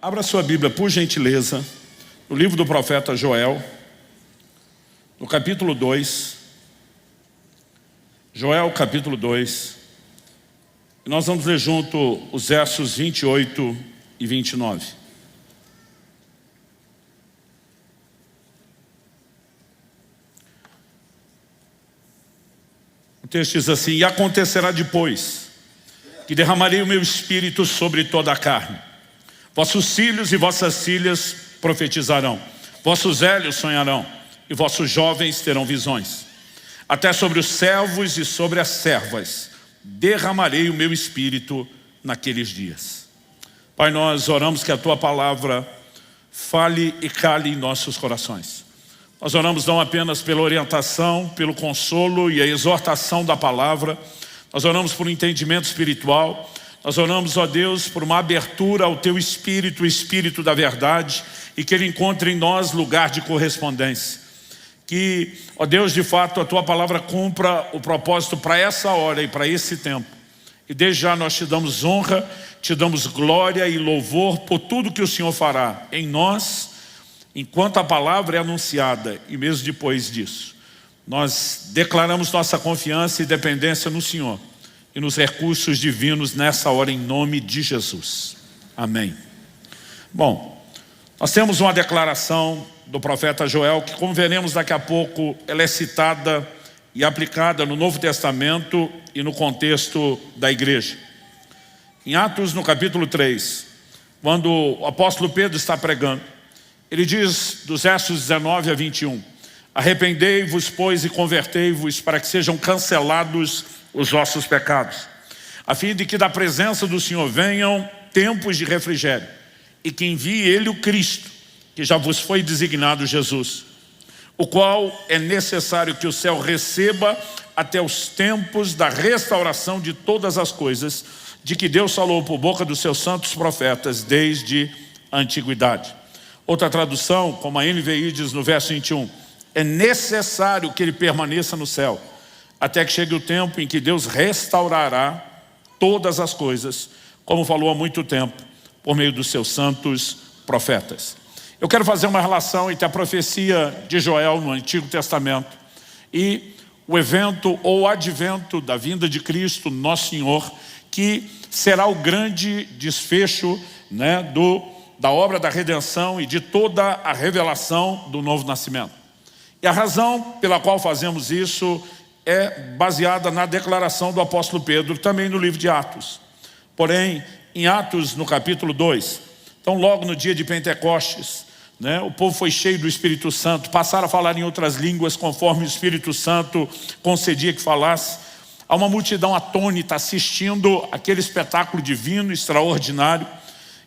Abra sua Bíblia, por gentileza, no livro do profeta Joel, no capítulo 2. Joel, capítulo 2. E nós vamos ler junto os versos 28 e 29. O texto diz assim: e acontecerá depois que derramarei o meu espírito sobre toda a carne. Vossos filhos e vossas filhas profetizarão, vossos velhos sonharão, e vossos jovens terão visões. Até sobre os servos e sobre as servas derramarei o meu espírito naqueles dias. Pai, nós oramos que a Tua palavra fale e cale em nossos corações. Nós oramos não apenas pela orientação, pelo consolo e a exortação da palavra. Nós oramos por um entendimento espiritual. Nós oramos, ó Deus, por uma abertura ao Teu Espírito, o Espírito da verdade, e que Ele encontre em nós lugar de correspondência. Que, ó Deus, de fato, a Tua palavra cumpra o propósito para essa hora e para esse tempo. E desde já nós Te damos honra, Te damos glória e louvor por tudo que o Senhor fará em nós, enquanto a palavra é anunciada e mesmo depois disso. Nós declaramos nossa confiança e dependência no Senhor e nos recursos divinos nessa hora, em nome de Jesus. Amém. Bom, nós temos uma declaração do profeta Joel que, como veremos daqui a pouco, ela é citada e aplicada no Novo Testamento e no contexto da igreja. Em Atos, no capítulo 3, quando o apóstolo Pedro está pregando, ele diz, dos versos 19 a 21, arrependei-vos, pois, e convertei-vos, para que sejam cancelados os vossos pecados, a fim de que da presença do Senhor venham tempos de refrigério, e que envie Ele o Cristo, que já vos foi designado Jesus, o qual é necessário que o céu receba até os tempos da restauração de todas as coisas, de que Deus falou por boca dos seus santos profetas desde a antiguidade. Outra tradução, como a NVI diz no verso 21, é necessário que ele permaneça no céu, até que chegue o tempo em que Deus restaurará todas as coisas, como falou há muito tempo, por meio dos seus santos profetas. Eu quero fazer uma relação entre a profecia de Joel no Antigo Testamento e o evento ou advento da vinda de Cristo, nosso Senhor, que será o grande desfecho, da obra da redenção e de toda a revelação do novo nascimento. E a razão pela qual fazemos isso é baseada na declaração do apóstolo Pedro, também no livro de Atos. Porém, em Atos, no capítulo 2, então logo no dia de Pentecostes, o povo foi cheio do Espírito Santo, passaram a falar em outras línguas conforme o Espírito Santo concedia que falasse. Há uma multidão atônita assistindo aquele espetáculo divino, extraordinário.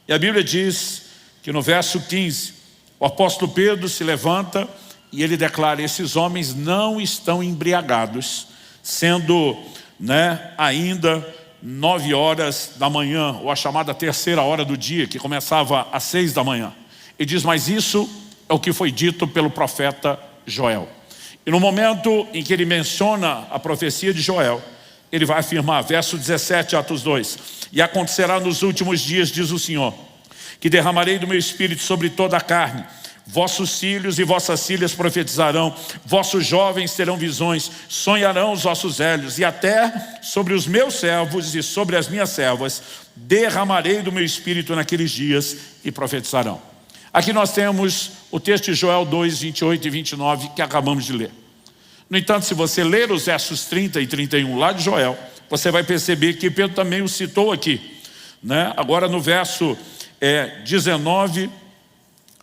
E a Bíblia diz que no verso 15, o apóstolo Pedro se levanta e ele declara: esses homens não estão embriagados, sendo ainda 9 horas da manhã, ou a chamada terceira hora do dia, que começava às 6 da manhã. Ele diz: mas isso é o que foi dito pelo profeta Joel. E no momento em que ele menciona a profecia de Joel, ele vai afirmar, verso 17, Atos 2, e acontecerá nos últimos dias, diz o Senhor, que derramarei do meu espírito sobre toda a carne. Vossos filhos e vossas filhas profetizarão, vossos jovens terão visões, sonharão os vossos velhos, e até sobre os meus servos e sobre as minhas servas derramarei do meu espírito naqueles dias e profetizarão. Aqui nós temos o texto de Joel 2, 28 e 29 que acabamos de ler. No entanto, se você ler os versos 30 e 31 lá de Joel, você vai perceber que Pedro também o citou aqui. Agora no verso 19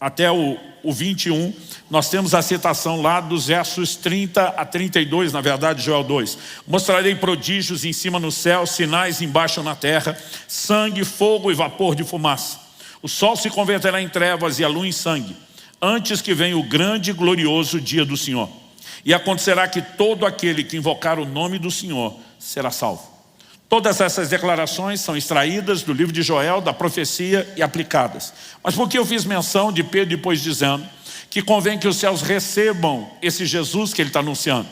até o 21, nós temos a citação lá dos versos 30 a 32, na verdade, Joel 2. Mostrarei prodígios em cima no céu, sinais embaixo na terra, sangue, fogo e vapor de fumaça. O sol se converterá em trevas e a lua em sangue, antes que venha o grande e glorioso dia do Senhor. E acontecerá que todo aquele que invocar o nome do Senhor será salvo. Todas essas declarações são extraídas do livro de Joel, da profecia e aplicadas. Mas por que eu fiz menção de Pedro depois dizendo que convém que os céus recebam esse Jesus que ele está anunciando?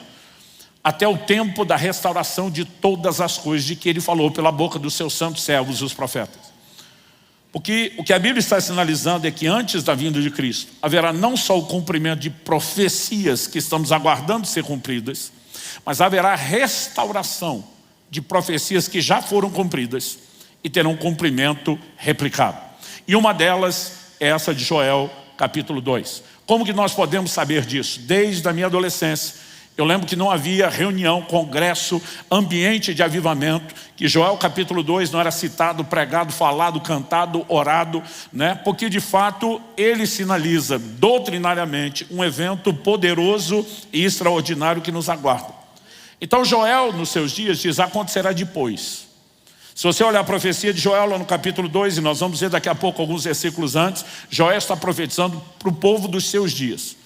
Até o tempo da restauração de todas as coisas de que ele falou pela boca dos seus santos servos, os profetas. O que a Bíblia está sinalizando é que antes da vinda de Cristo, haverá não só o cumprimento de profecias que estamos aguardando ser cumpridas, mas haverá restauração de profecias que já foram cumpridas e terão cumprimento replicado. E uma delas é essa de Joel, capítulo 2. Como que nós podemos saber disso? Desde a minha adolescência, eu lembro que não havia reunião, congresso, ambiente de avivamento, que Joel capítulo 2 não era citado, pregado, falado, cantado, orado, né? Porque de fato ele sinaliza doutrinariamente um evento poderoso e extraordinário que nos aguarda. Então Joel nos seus dias diz, acontecerá depois. Se você olhar a profecia de Joel lá no capítulo 2, e nós vamos ver daqui a pouco alguns versículos antes, Joel está profetizando para o povo dos seus dias,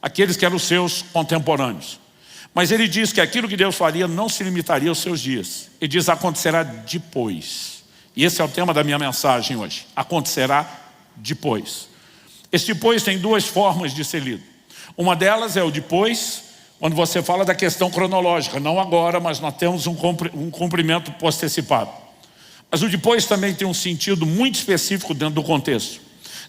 aqueles que eram os seus contemporâneos. Mas ele diz que aquilo que Deus faria não se limitaria aos seus dias. Ele diz, acontecerá depois. E esse é o tema da minha mensagem hoje. Acontecerá depois. Esse depois tem duas formas de ser lido. Uma delas é o depois, quando você fala da questão cronológica. Não agora, mas nós temos um cumprimento postecipado. Mas o depois também tem um sentido muito específico dentro do contexto.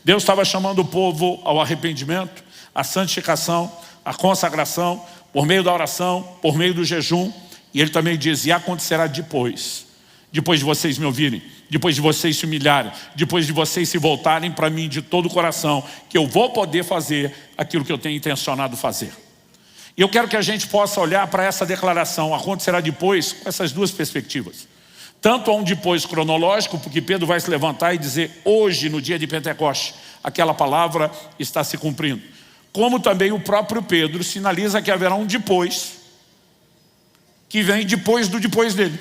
Deus estava chamando o povo ao arrependimento, à santificação, à consagração, por meio da oração, por meio do jejum. E ele também diz, e acontecerá depois. Depois de vocês me ouvirem, depois de vocês se humilharem, depois de vocês se voltarem para mim de todo o coração, que eu vou poder fazer aquilo que eu tenho intencionado fazer. E eu quero que a gente possa olhar para essa declaração, acontecerá depois, com essas duas perspectivas. Tanto há um depois cronológico, porque Pedro vai se levantar e dizer, hoje, no dia de Pentecoste, aquela palavra está se cumprindo. Como também o próprio Pedro sinaliza que haverá um depois, que vem depois do depois dele.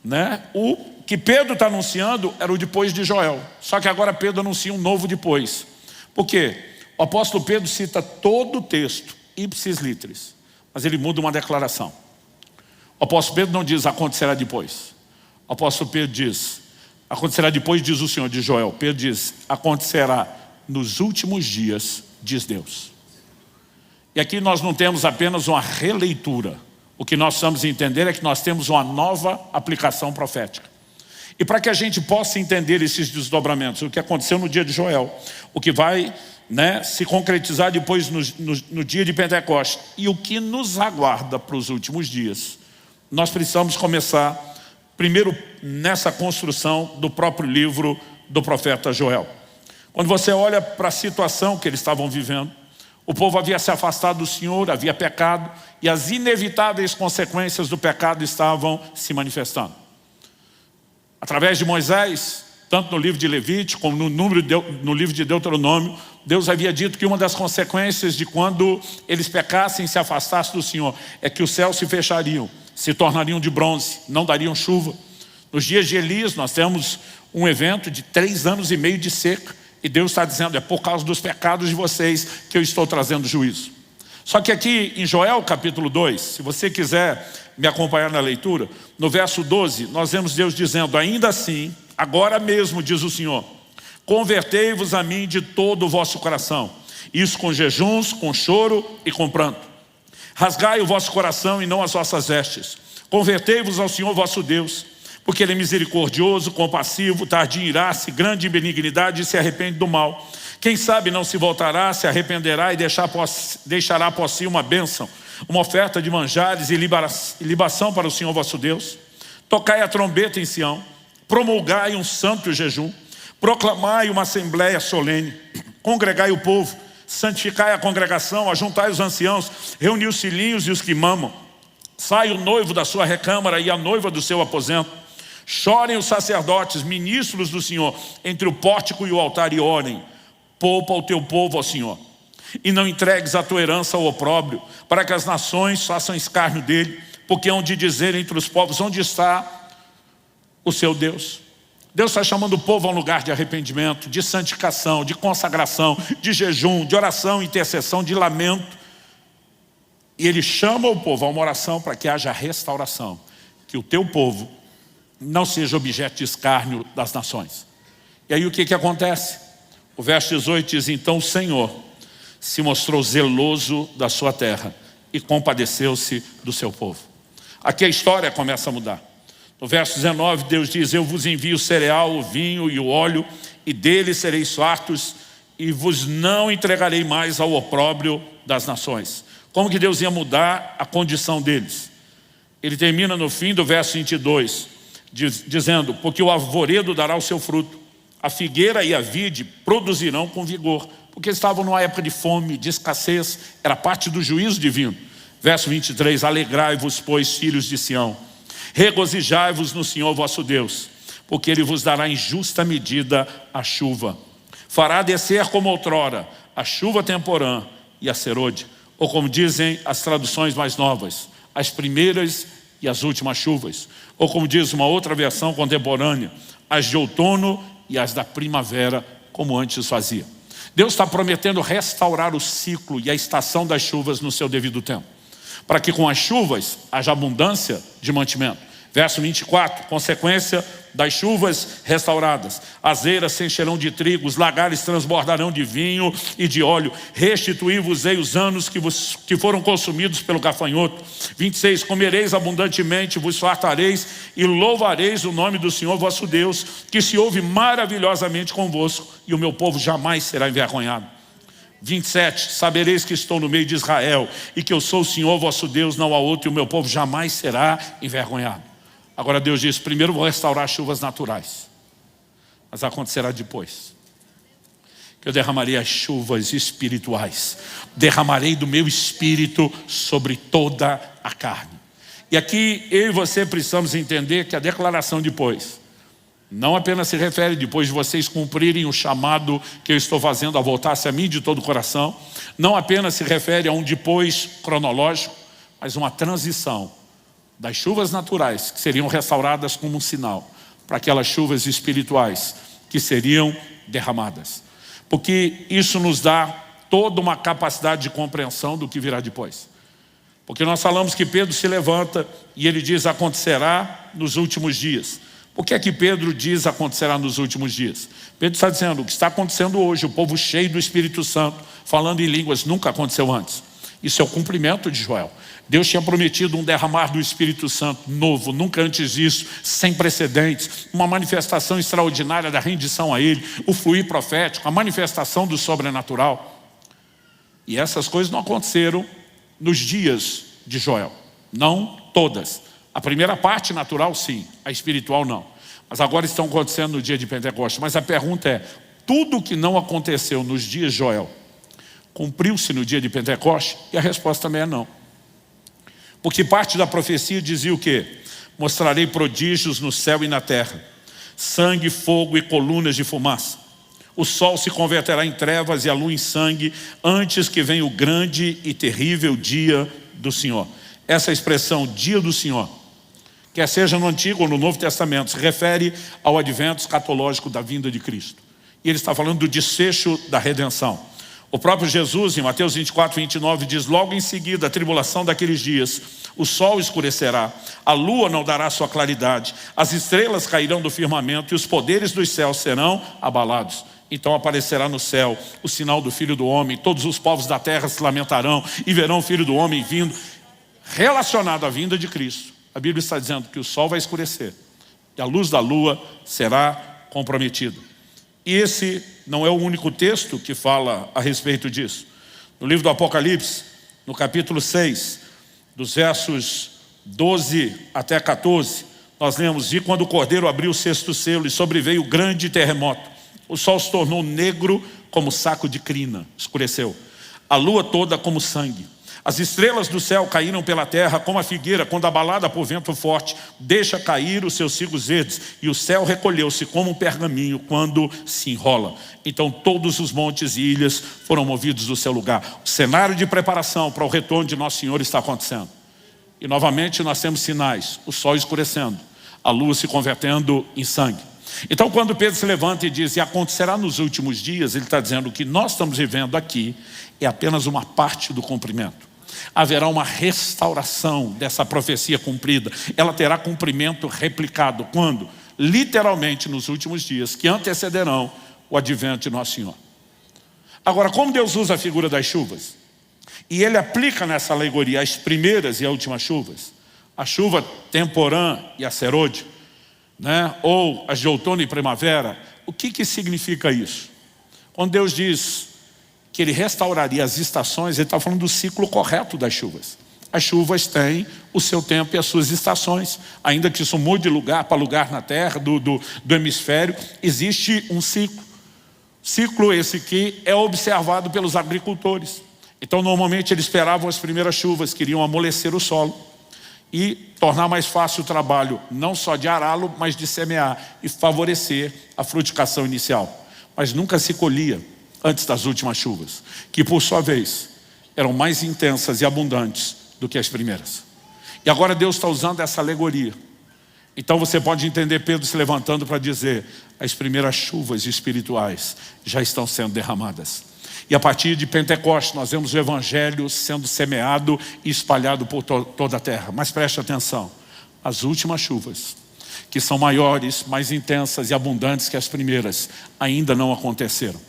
Né? O que Pedro está anunciando era o depois de Joel. Só que agora Pedro anuncia um novo depois. Por quê? O apóstolo Pedro cita todo o texto, ipsis literis, mas ele muda uma declaração. O apóstolo Pedro não diz acontecerá depois. O apóstolo Pedro diz, acontecerá depois, diz o Senhor, de Joel. Pedro diz, acontecerá nos últimos dias, diz Deus. E aqui nós não temos apenas uma releitura. O que nós precisamos entender é que nós temos uma nova aplicação profética. E para que a gente possa entender esses desdobramentos, o que aconteceu no dia de Joel, o que vai, né, se concretizar depois no dia de Pentecostes, e o que nos aguarda para os últimos dias, nós precisamos começar primeiro nessa construção do próprio livro do profeta Joel. Quando você olha para a situação que eles estavam vivendo, o povo havia se afastado do Senhor, havia pecado, e as inevitáveis consequências do pecado estavam se manifestando. Através de Moisés, tanto no livro de Levítico como no livro de Deuteronômio, Deus havia dito que uma das consequências de quando eles pecassem e se afastassem do Senhor é que os céus se fechariam, se tornariam de bronze, não dariam chuva. Nos dias de Elias nós temos um evento de 3 anos e meio de seca, e Deus está dizendo, é por causa dos pecados de vocês que eu estou trazendo juízo. Só que aqui em Joel capítulo 2, se você quiser me acompanhar na leitura, no verso 12, nós vemos Deus dizendo, ainda assim, agora mesmo, diz o Senhor, convertei-vos a mim de todo o vosso coração, isso com jejuns, com choro e com pranto. Rasgai o vosso coração e não as vossas vestes. Convertei-vos ao Senhor vosso Deus, porque Ele é misericordioso, compassivo, tardio em irar-se, grande em benignidade e se arrepende do mal. Quem sabe não se voltará, se arrependerá e deixará após si uma bênção, uma oferta de manjares e libação para o Senhor vosso Deus. Tocai a trombeta em Sião, promulgai um santo jejum, proclamai uma assembleia solene, congregai o povo, santificai a congregação, ajuntai os anciãos, reuni os filhinhos e os que mamam. Sai o noivo da sua recâmara e a noiva do seu aposento. Chorem os sacerdotes, ministros do Senhor, entre o pórtico e o altar e orem. Poupa o teu povo ao Senhor. E não entregues a tua herança ao opróbrio, para que as nações façam escárnio dele, porque hão de dizer entre os povos, onde está o seu Deus? Deus está chamando o povo a um lugar de arrependimento, de santificação, de consagração, de jejum, de oração, intercessão, de lamento. E Ele chama o povo a uma oração para que haja restauração, que o teu povo não seja objeto de escárnio das nações. E aí o que acontece? O verso 18 diz, então o Senhor se mostrou zeloso da sua terra e compadeceu-se do seu povo. Aqui a história começa a mudar. No verso 19, Deus diz: eu vos envio o cereal, o vinho e o óleo, e deles sereis fartos, e vos não entregarei mais ao opróbrio das nações. Como que Deus ia mudar a condição deles? Ele termina no fim do verso 22, dizendo: porque o arvoredo dará o seu fruto, a figueira e a vide produzirão com vigor. Porque estavam numa época de fome, de escassez, era parte do juízo divino. Verso 23, alegrai-vos, pois, filhos de Sião, regozijai-vos no Senhor vosso Deus, porque Ele vos dará em justa medida a chuva. Fará descer como outrora a chuva temporã e a serôdia, ou como dizem as traduções mais novas, as primeiras e as últimas chuvas, ou como diz uma outra versão contemporânea, as de outono e as da primavera, como antes fazia. Deus está prometendo restaurar o ciclo e a estação das chuvas no seu devido tempo, para que com as chuvas haja abundância de mantimento. Verso 24, consequência das chuvas restauradas: as eiras se encherão de trigo, os lagares transbordarão de vinho e de óleo, restituí-vos-ei os anos que foram consumidos pelo gafanhoto. 26, comereis abundantemente, vos fartareis e louvareis o nome do Senhor vosso Deus, que se ouve maravilhosamente convosco, e o meu povo jamais será envergonhado. 27, sabereis que estou no meio de Israel, e que eu sou o Senhor vosso Deus, não há outro, e o meu povo jamais será envergonhado. Agora Deus diz: primeiro vou restaurar as chuvas naturais, mas acontecerá depois que eu derramarei as chuvas espirituais. Derramarei do meu espírito sobre toda a carne. E aqui eu e você precisamos entender que a declaração depois não apenas se refere depois de vocês cumprirem o chamado que eu estou fazendo a voltar-se a mim de todo o coração. Não apenas se refere a um depois cronológico, mas uma transição das chuvas naturais, que seriam restauradas como um sinal, para aquelas chuvas espirituais que seriam derramadas. Porque isso nos dá toda uma capacidade de compreensão do que virá depois. Porque nós falamos que Pedro se levanta e ele diz: acontecerá nos últimos dias. Por que é que Pedro diz acontecerá nos últimos dias? Pedro está dizendo: o que está acontecendo hoje, o povo cheio do Espírito Santo, falando em línguas, nunca aconteceu antes. Isso é o cumprimento de Joel. Deus tinha prometido um derramar do Espírito Santo novo, nunca antes disso, sem precedentes, uma manifestação extraordinária da rendição a Ele, o fluir profético, a manifestação do sobrenatural. E essas coisas não aconteceram nos dias de Joel, não todas. A primeira parte natural sim, a espiritual não. Mas agora estão acontecendo no dia de Pentecostes. Mas a pergunta é: tudo o que não aconteceu nos dias de Joel cumpriu-se no dia de Pentecostes? E a resposta também é não. Porque parte da profecia dizia o quê? Mostrarei prodígios no céu e na terra, sangue, fogo e colunas de fumaça. O sol se converterá em trevas e a lua em sangue, antes que venha o grande e terrível dia do Senhor. Essa expressão, dia do Senhor, quer seja no Antigo ou no Novo Testamento, se refere ao advento escatológico da vinda de Cristo. E ele está falando do desfecho da redenção. O próprio Jesus, em Mateus 24, 29, diz: logo em seguida, a tribulação daqueles dias, o sol escurecerá, a lua não dará sua claridade, as estrelas cairão do firmamento e os poderes dos céus serão abalados. Então aparecerá no céu o sinal do Filho do Homem, todos os povos da terra se lamentarão e verão o Filho do Homem vindo. Relacionado à vinda de Cristo, a Bíblia está dizendo que o sol vai escurecer e a luz da lua será comprometida. E esse não é o único texto que fala a respeito disso. No livro do Apocalipse, no capítulo 6, dos versos 12 até 14, nós lemos: e quando o Cordeiro abriu o sexto selo e sobreveio o grande terremoto, o sol se tornou negro como saco de crina, escureceu, a lua toda como sangue. As estrelas do céu caíram pela terra como a figueira, quando abalada por vento forte, deixa cair os seus cigos verdes, e o céu recolheu-se como um pergaminho quando se enrola. Então todos os montes e ilhas foram movidos do seu lugar. O cenário de preparação para o retorno de Nosso Senhor está acontecendo. E novamente nós temos sinais: o sol escurecendo, a lua se convertendo em sangue. Então quando Pedro se levanta e diz: e acontecerá nos últimos dias, ele está dizendo: o que nós estamos vivendo aqui é apenas uma parte do cumprimento. Haverá uma restauração dessa profecia cumprida. Ela terá cumprimento replicado. Quando? Literalmente nos últimos dias, que antecederão o advento de Nosso Senhor. Agora, como Deus usa a figura das chuvas, e Ele aplica nessa alegoria as primeiras e as últimas chuvas, a chuva temporã e a serôdia, né? Ou as de outono e primavera. O que significa isso? Quando Deus diz que Ele restauraria as estações, Ele está falando do ciclo correto das chuvas. As chuvas têm o seu tempo e as suas estações. Ainda que isso mude de lugar para lugar na terra, do hemisfério, existe um ciclo. Ciclo esse que é observado pelos agricultores. Então, normalmente, eles esperavam as primeiras chuvas, queriam amolecer o solo e tornar mais fácil o trabalho, não só de ará-lo, mas de semear e favorecer a frutificação inicial. Mas nunca se colhia antes das últimas chuvas, que por sua vez eram mais intensas e abundantes do que as primeiras. E agora Deus está usando essa alegoria. Então você pode entender Pedro se levantando para dizer: as primeiras chuvas espirituais já estão sendo derramadas. E a partir de Pentecostes nós vemos o Evangelho sendo semeado e espalhado por toda a terra. Mas preste atenção, as últimas chuvas, que são maiores, mais intensas e abundantes que as primeiras, ainda não aconteceram.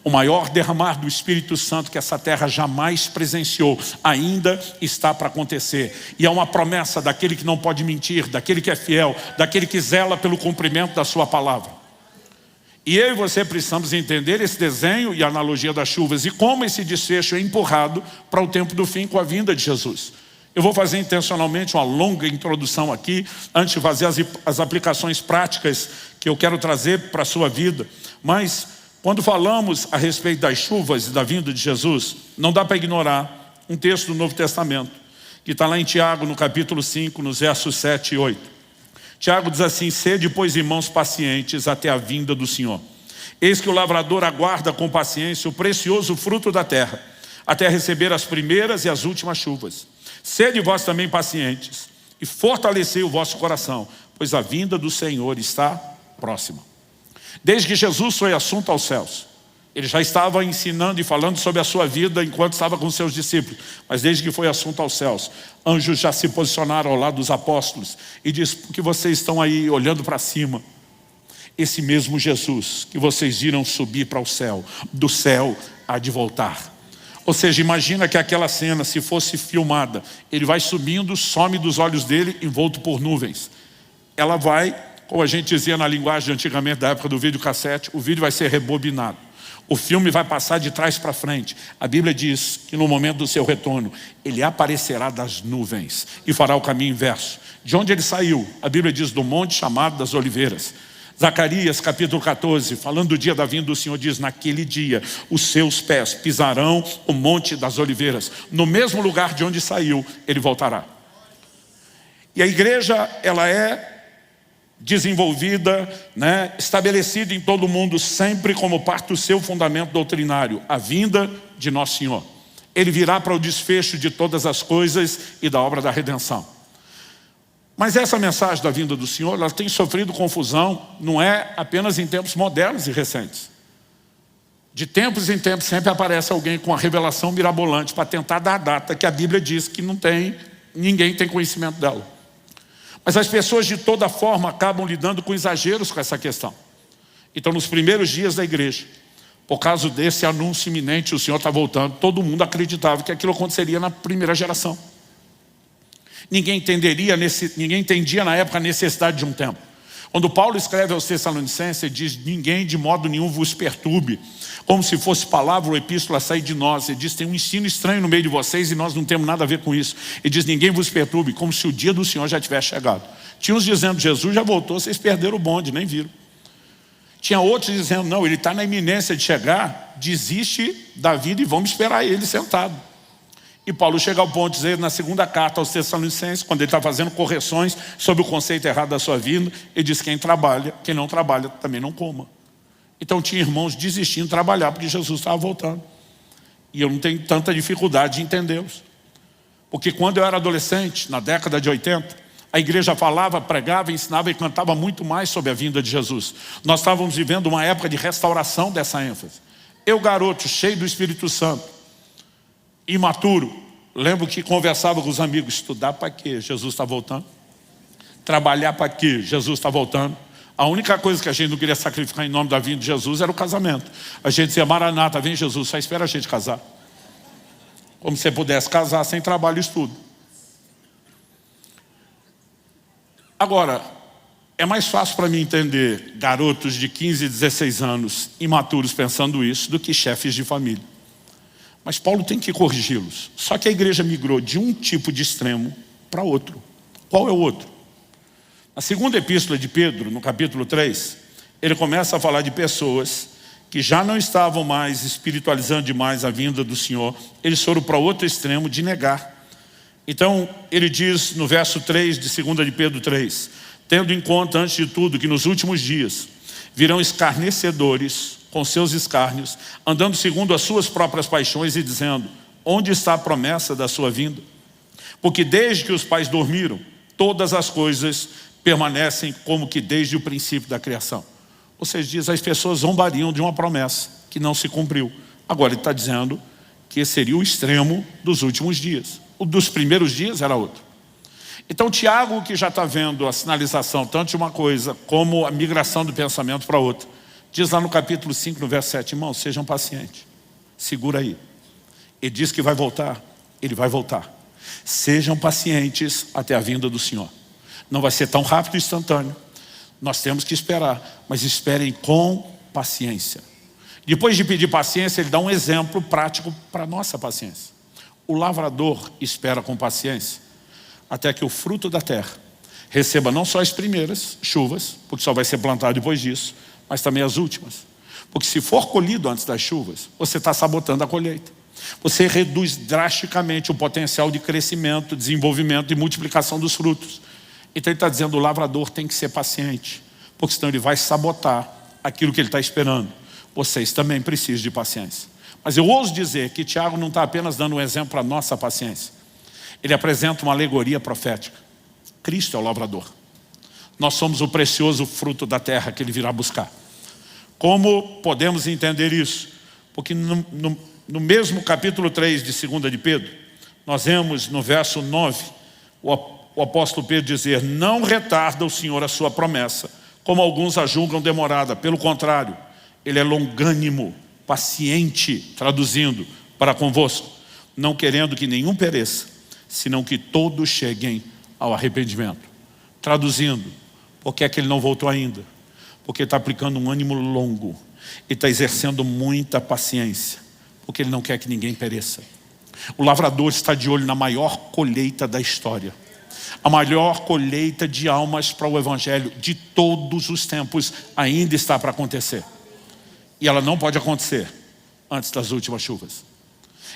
O maior derramar do Espírito Santo que essa terra jamais presenciou ainda está para acontecer. E é uma promessa daquele que não pode mentir, daquele que é fiel, daquele que zela pelo cumprimento da sua palavra. E eu e você precisamos entender esse desenho e a analogia das chuvas e como esse desfecho é empurrado para o tempo do fim com a vinda de Jesus. Eu vou fazer intencionalmente uma longa introdução aqui, antes de fazer as aplicações práticas que eu quero trazer para a sua vida. Mas quando falamos a respeito das chuvas e da vinda de Jesus, não dá para ignorar um texto do Novo Testamento, que está lá em Tiago, no capítulo 5, nos versos 7 e 8. Tiago diz assim: sede, pois, irmãos, pacientes até a vinda do Senhor. Eis que o lavrador aguarda com paciência o precioso fruto da terra, até receber as primeiras e as últimas chuvas. Sede vós também pacientes, e fortalecei o vosso coração, pois a vinda do Senhor está próxima. Desde que Jesus foi assunto aos céus, Ele já estava ensinando e falando sobre a sua vida enquanto estava com seus discípulos. Mas desde que foi assunto aos céus, anjos já se posicionaram ao lado dos apóstolos e diz: por que vocês estão aí olhando para cima? Esse mesmo Jesus que vocês viram subir para o céu, do céu há de voltar. Ou seja, imagina que aquela cena, se fosse filmada, Ele vai subindo, some dos olhos dele, envolto por nuvens. Ela vai, como a gente dizia na linguagem de antigamente, da época do videocassete, o vídeo vai ser rebobinado. O filme vai passar de trás para frente. A Bíblia diz que no momento do seu retorno, Ele aparecerá das nuvens e fará o caminho inverso. De onde Ele saiu? A Bíblia diz do monte chamado das Oliveiras. Zacarias capítulo 14, falando do dia da vinda do Senhor, diz: naquele dia os seus pés pisarão o monte das Oliveiras. No mesmo lugar de onde saiu, Ele voltará. E a igreja, ela é desenvolvida, estabelecida em todo o mundo, sempre como parte do seu fundamento doutrinário, a vinda de Nosso Senhor. Ele virá para o desfecho de todas as coisas e da obra da redenção. Mas essa mensagem da vinda do Senhor, ela tem sofrido confusão, não é apenas em tempos modernos e recentes. De tempos em tempos sempre aparece alguém com uma revelação mirabolante para tentar dar a data que a Bíblia diz que ninguém tem conhecimento dela. Mas as pessoas de toda forma acabam lidando com exageros com essa questão. Então nos primeiros dias da igreja, por causa desse anúncio iminente, o Senhor está voltando, todo mundo acreditava que aquilo aconteceria na primeira geração. Ninguém entendia na época a necessidade de um tempo. Quando Paulo escreve aos Tessalonicenses, ele diz: ninguém de modo nenhum vos perturbe, como se fosse palavra ou epístola sair de nós. Ele diz: tem um ensino estranho no meio de vocês e nós não temos nada a ver com isso. Ele diz: ninguém vos perturbe, como se o dia do Senhor já tivesse chegado. Tinha uns dizendo: Jesus já voltou, vocês perderam o bonde, nem viram. Tinha outros dizendo: não, ele está na iminência de chegar, desiste da vida e vamos esperar ele sentado. E Paulo chega ao ponto de dizer na segunda carta aos Tessalonicenses, quando ele está fazendo correções sobre o conceito errado da sua vinda, ele diz: quem não trabalha também não coma. Então tinha irmãos desistindo de trabalhar porque Jesus estava voltando. E eu não tenho tanta dificuldade de entendê-los. Porque quando eu era adolescente, na década de 80, a igreja falava, pregava, ensinava e cantava muito mais sobre a vinda de Jesus. Nós estávamos vivendo uma época de restauração dessa ênfase. Eu, garoto, cheio do Espírito Santo, imaturo, lembro que conversava com os amigos: estudar para quê? Jesus está voltando. Trabalhar para quê? Jesus está voltando. A única coisa que a gente não queria sacrificar em nome da vinda de Jesus era o casamento. A gente dizia: Maranata, vem Jesus, só espera a gente casar. Como se você pudesse casar sem trabalho e estudo. Agora, é mais fácil para mim entender garotos de 15, 16 anos, imaturos, pensando isso, do que chefes de família. Mas Paulo tem que corrigi-los. Só que a igreja migrou de um tipo de extremo para outro. Qual é o outro? Na segunda epístola de Pedro, no capítulo 3, ele começa a falar de pessoas que já não estavam mais espiritualizando demais a vinda do Senhor. Eles foram para outro extremo de negar. Então, ele diz no verso 3 de 2 de Pedro 3, tendo em conta, antes de tudo, que nos últimos dias virão escarnecedores com seus escárnios, andando segundo as suas próprias paixões e dizendo, onde está a promessa da sua vinda? Porque desde que os pais dormiram, todas as coisas permanecem como que desde o princípio da criação. Ou seja, diz, as pessoas zombariam de uma promessa que não se cumpriu. Agora ele está dizendo que esse seria o extremo dos últimos dias. O dos primeiros dias era outro. Então Tiago, que já está vendo a sinalização tanto de uma coisa como a migração do pensamento para outra, diz lá no capítulo 5, no verso 7, irmãos, sejam pacientes, segura aí. Ele diz que vai voltar, ele vai voltar. Sejam pacientes até a vinda do Senhor. Não vai ser tão rápido e instantâneo. Nós temos que esperar, mas esperem com paciência. Depois de pedir paciência, ele dá um exemplo prático para a nossa paciência. O lavrador espera com paciência até que o fruto da terra receba não só as primeiras chuvas, porque só vai ser plantado depois disso, mas também as últimas. Porque se for colhido antes das chuvas, você está sabotando a colheita. Você reduz drasticamente o potencial de crescimento, desenvolvimento e multiplicação dos frutos. Então ele está dizendo, o lavrador tem que ser paciente, porque senão ele vai sabotar aquilo que ele está esperando. Vocês também precisam de paciência. Mas eu ouso dizer que Tiago não está apenas dando um exemplo para a nossa paciência. Ele apresenta uma alegoria profética. Cristo é o lavrador. Nós somos o precioso fruto da terra que ele virá buscar. Como podemos entender isso? Porque no mesmo capítulo 3 de 2 de Pedro, nós vemos no verso 9, o apóstolo Pedro dizer, não retarda o Senhor a sua promessa, como alguns a julgam demorada. Pelo contrário, ele é longânimo, paciente, traduzindo, para convosco, não querendo que nenhum pereça, senão que todos cheguem ao arrependimento. Traduzindo, por que é que ele não voltou ainda? Porque ele está aplicando um ânimo longo, e está exercendo muita paciência, porque ele não quer que ninguém pereça. O lavrador está de olho na maior colheita da história. A maior colheita de almas para o Evangelho de todos os tempos ainda está para acontecer. E ela não pode acontecer antes das últimas chuvas.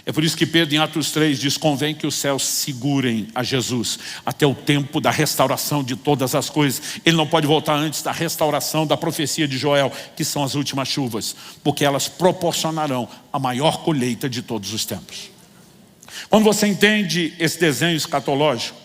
É por isso que Pedro em Atos 3 diz, convém que os céus segurem a Jesus até o tempo da restauração de todas as coisas. Ele não pode voltar antes da restauração da profecia de Joel, que são as últimas chuvas, porque elas proporcionarão a maior colheita de todos os tempos. Quando você entende esse desenho escatológico,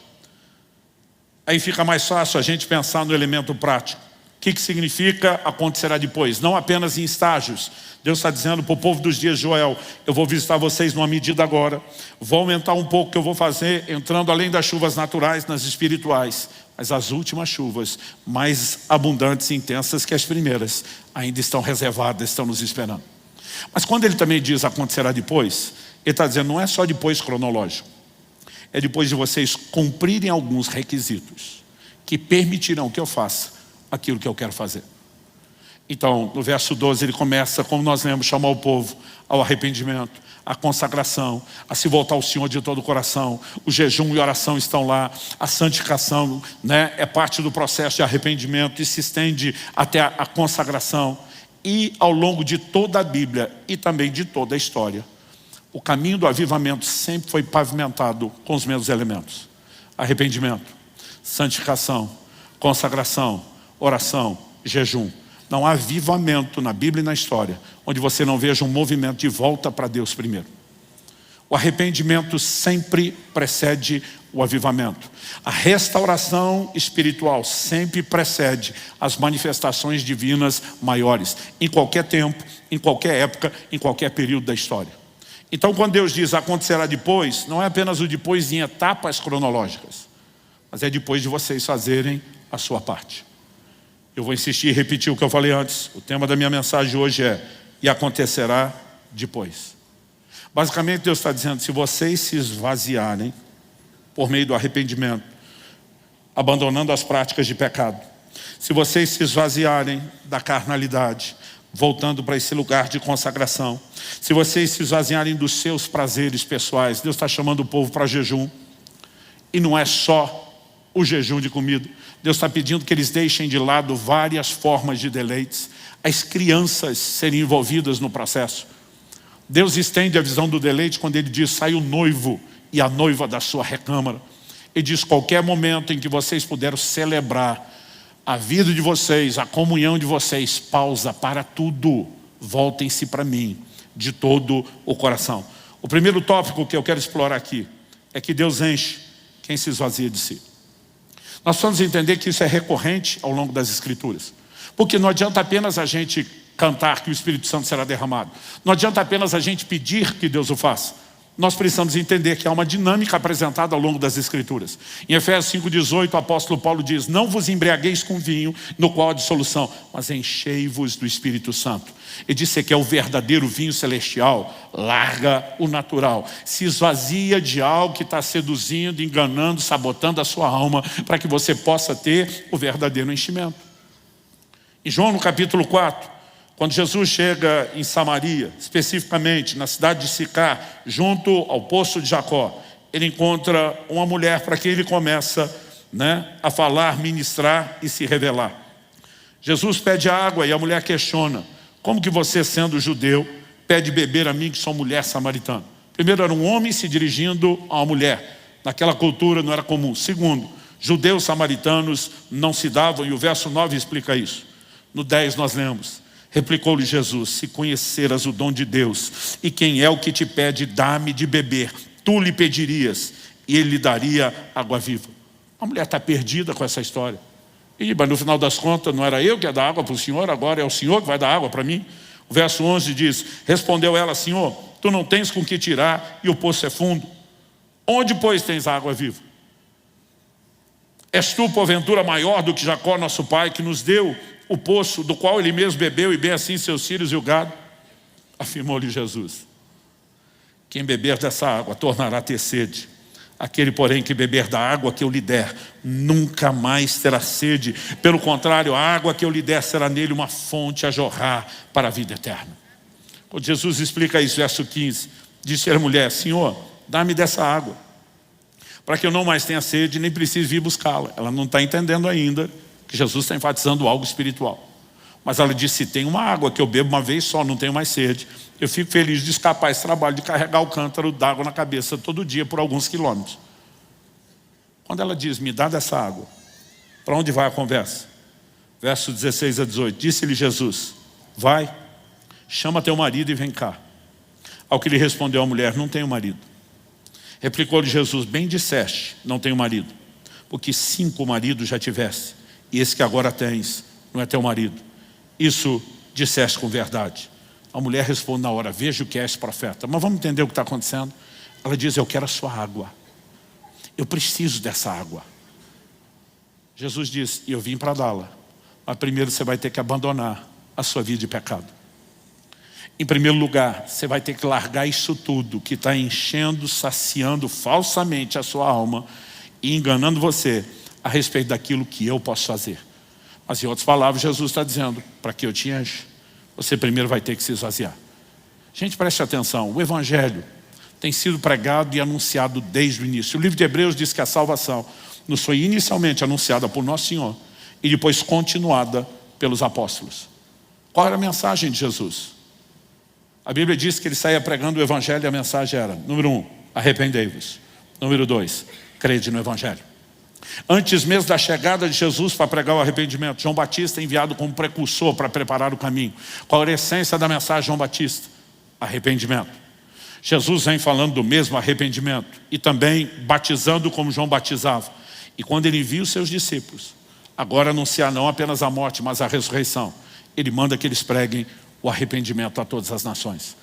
aí fica mais fácil a gente pensar no elemento prático. O que significa acontecerá depois? Não apenas em estágios. Deus está dizendo para o povo dos dias de Joel, eu vou visitar vocês numa medida agora, vou aumentar um pouco o que eu vou fazer, entrando além das chuvas naturais, nas espirituais. Mas as últimas chuvas, mais abundantes e intensas que as primeiras, ainda estão reservadas, estão nos esperando. Mas quando ele também diz acontecerá depois, ele está dizendo não é só depois cronológico. É depois de vocês cumprirem alguns requisitos que permitirão que eu faça aquilo que eu quero fazer. Então, no verso 12, ele começa, como nós lemos, chamar o povo ao arrependimento, à consagração, a se voltar ao Senhor de todo o coração. O jejum e a oração estão lá. A santificação, né, é parte do processo de arrependimento e se estende até a consagração. E ao longo de toda a Bíblia e também de toda a história, o caminho do avivamento sempre foi pavimentado com os mesmos elementos. Arrependimento, santificação, consagração, oração, jejum. Não há avivamento na Bíblia e na história onde você não veja um movimento de volta para Deus primeiro. O arrependimento sempre precede o avivamento. A restauração espiritual sempre precede as manifestações divinas maiores, em qualquer tempo, em qualquer época, em qualquer período da história. Então quando Deus diz acontecerá depois, não é apenas o depois em etapas cronológicas, mas é depois de vocês fazerem a sua parte. Eu vou insistir e repetir o que eu falei antes. O tema da minha mensagem hoje é, e acontecerá depois. Basicamente Deus está dizendo, se vocês se esvaziarem por meio do arrependimento abandonando as práticas de pecado, se vocês se esvaziarem da carnalidade, voltando para esse lugar de consagração, se vocês se esvaziarem dos seus prazeres pessoais, Deus está chamando o povo para jejum. E não é só o jejum de comida. Deus está pedindo que eles deixem de lado várias formas de deleites, as crianças serem envolvidas no processo. Deus estende a visão do deleite quando ele diz: sai o noivo e a noiva da sua recâmara. Ele diz: qualquer momento em que vocês puderam celebrar a vida de vocês, a comunhão de vocês, pausa para tudo, voltem-se para mim de todo o coração. O primeiro tópico que eu quero explorar aqui é que Deus enche quem se esvazia de si. Nós precisamos entender que isso é recorrente ao longo das Escrituras, porque não adianta apenas a gente cantar que o Espírito Santo será derramado, não adianta apenas a gente pedir que Deus o faça. Nós precisamos entender que há uma dinâmica apresentada ao longo das Escrituras. Em Efésios 5,18, o apóstolo Paulo diz: não vos embriagueis com vinho, no qual há dissolução, mas enchei-vos do Espírito Santo. Ele disse que é o verdadeiro vinho celestial, larga o natural, se esvazia de algo que está seduzindo, enganando, sabotando a sua alma, para que você possa ter o verdadeiro enchimento. Em João, no capítulo 4, quando Jesus chega em Samaria, especificamente na cidade de Sicar, junto ao poço de Jacó, ele encontra uma mulher para quem ele começa a falar, ministrar e se revelar. Jesus pede água e a mulher questiona: como que você, sendo judeu, pede beber a mim que sou mulher samaritana? Primeiro, era um homem se dirigindo a uma mulher. Naquela cultura não era comum. Segundo, judeus samaritanos não se davam, e o verso 9 explica isso. No 10 nós lemos: replicou-lhe Jesus: se conheceras o dom de Deus, e quem é o que te pede, dá-me de beber, tu lhe pedirias, e ele lhe daria água viva. A mulher está perdida com essa história. Mas no final das contas, não era eu que ia dar água para o Senhor, agora é o Senhor que vai dar água para mim? O verso 11 diz: respondeu ela: Senhor, tu não tens com que tirar, e o poço é fundo. Onde, pois, tens água viva? És tu, porventura, maior do que Jacó, nosso pai, que nos deu o poço do qual ele mesmo bebeu, e bem assim seus filhos e o gado? Afirmou-lhe Jesus: quem beber dessa água tornará a ter sede. Aquele, porém, que beber da água que eu lhe der, nunca mais terá sede. Pelo contrário, a água que eu lhe der será nele uma fonte a jorrar para a vida eterna. Quando Jesus explica isso, verso 15, disse a mulher: Senhor, dá-me dessa água, para que eu não mais tenha sede, nem precise vir buscá-la. Ela não está entendendo ainda que Jesus está enfatizando algo espiritual. Mas ela disse: se tem uma água que eu bebo uma vez só, não tenho mais sede, eu fico feliz de escapar esse trabalho de carregar o cântaro d'água na cabeça todo dia por alguns quilômetros. Quando ela diz: me dá dessa água, para onde vai a conversa? Verso 16 a 18, disse-lhe Jesus: vai, chama teu marido e vem cá. Ao que lhe respondeu a mulher: não tenho marido. Replicou-lhe Jesus: bem disseste, não tenho marido, porque 5 maridos já tiveste, e esse que agora tens não é teu marido. Isso disseste com verdade. A mulher responde na hora: vejo que és profeta. Mas vamos entender o que está acontecendo. Ela diz: eu quero a sua água, eu preciso dessa água. Jesus diz: eu vim para dá-la, mas primeiro você vai ter que abandonar a sua vida de pecado. Em primeiro lugar, você vai ter que largar isso tudo que está enchendo, saciando falsamente a sua alma e enganando você a respeito daquilo que eu posso fazer. Mas em outras palavras, Jesus está dizendo: para que eu te enche, você primeiro vai ter que se esvaziar. Gente, preste atenção, o Evangelho tem sido pregado e anunciado desde o início. O livro de Hebreus diz que a salvação nos foi inicialmente anunciada por Nosso Senhor e depois continuada pelos apóstolos. Qual era a mensagem de Jesus? A Bíblia diz que ele saía pregando o Evangelho e a mensagem era: número 1, arrependei-vos. Número 2, crede no Evangelho. Antes mesmo da chegada de Jesus para pregar o arrependimento, João Batista é enviado como precursor para preparar o caminho. Qual era a essência da mensagem de João Batista? Arrependimento. Jesus vem falando do mesmo arrependimento e também batizando como João batizava. E quando ele envia os seus discípulos, agora anunciar não apenas a morte, mas a ressurreição, ele manda que eles preguem o arrependimento a todas as nações.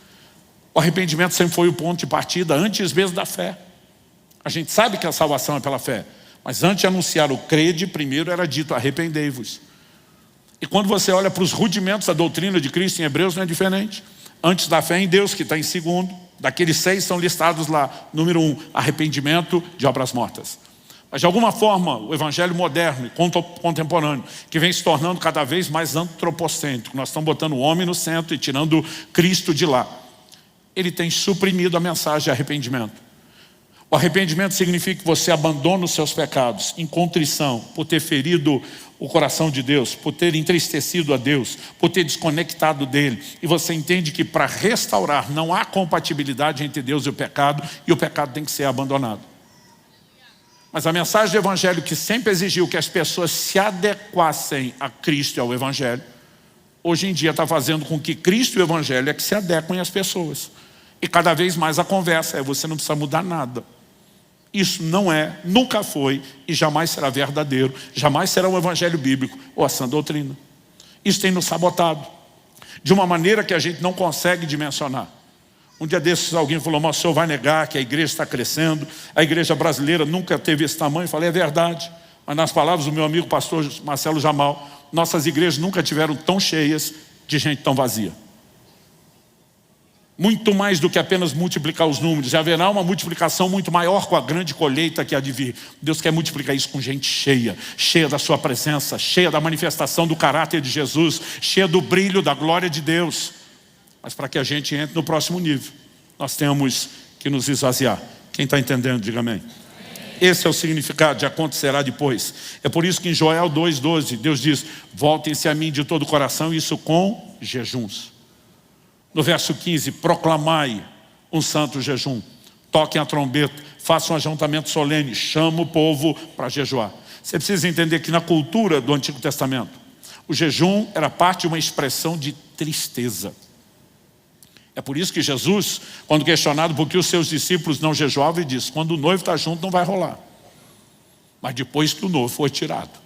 O arrependimento sempre foi o ponto de partida antes mesmo da fé. A gente sabe que a salvação é pela fé, mas antes de anunciar o crede, primeiro era dito: arrependei-vos. E quando você olha para os rudimentos da doutrina de Cristo em Hebreus, não é diferente. Antes da fé em Deus, que está em segundo, daqueles 6 são listados lá. Número 1, arrependimento de obras mortas. Mas de alguma forma, o evangelho moderno e contemporâneo, que vem se tornando cada vez mais antropocêntrico, nós estamos botando o homem no centro e tirando Cristo de lá, ele tem suprimido a mensagem de arrependimento. O arrependimento significa que você abandona os seus pecados em contrição, por ter ferido o coração de Deus, por ter entristecido a Deus, por ter desconectado dele. E você entende que para restaurar não há compatibilidade entre Deus e o pecado tem que ser abandonado. Mas a mensagem do evangelho, que sempre exigiu que as pessoas se adequassem a Cristo e ao evangelho, hoje em dia está fazendo com que Cristo e o evangelho é que se adequem às pessoas. E cada vez mais a conversa é: você não precisa mudar nada. Isso não é, nunca foi e jamais será verdadeiro, jamais será um evangelho bíblico ou a sã doutrina. Isso tem nos sabotado de uma maneira que a gente não consegue dimensionar. Um dia desses alguém falou: mas o senhor vai negar que a igreja está crescendo, a igreja brasileira nunca teve esse tamanho? Eu falei: é verdade, mas nas palavras do meu amigo pastor Marcelo Jamal, nossas igrejas nunca tiveram tão cheias de gente tão vazia. Muito mais do que apenas multiplicar os números, haverá uma multiplicação muito maior com a grande colheita que há de vir. Deus quer multiplicar isso com gente cheia, cheia da sua presença, cheia da manifestação do caráter de Jesus, cheia do brilho da glória de Deus. Mas para que a gente entre no próximo nível, nós temos que nos esvaziar. Quem está entendendo, diga amém. Esse é o significado de acontecerá depois. É por isso que em Joel 2,12, Deus diz: voltem-se a mim de todo o coração, isso com jejuns. No verso 15, proclamai um santo jejum, toquem a trombeta, façam um ajuntamento solene, chama o povo para jejuar. Você precisa entender que na cultura do Antigo Testamento, o jejum era parte de uma expressão de tristeza. É por isso que Jesus, quando questionado por que os seus discípulos não jejuavam, ele disse: quando o noivo está junto não vai rolar. Mas depois que o noivo foi tirado.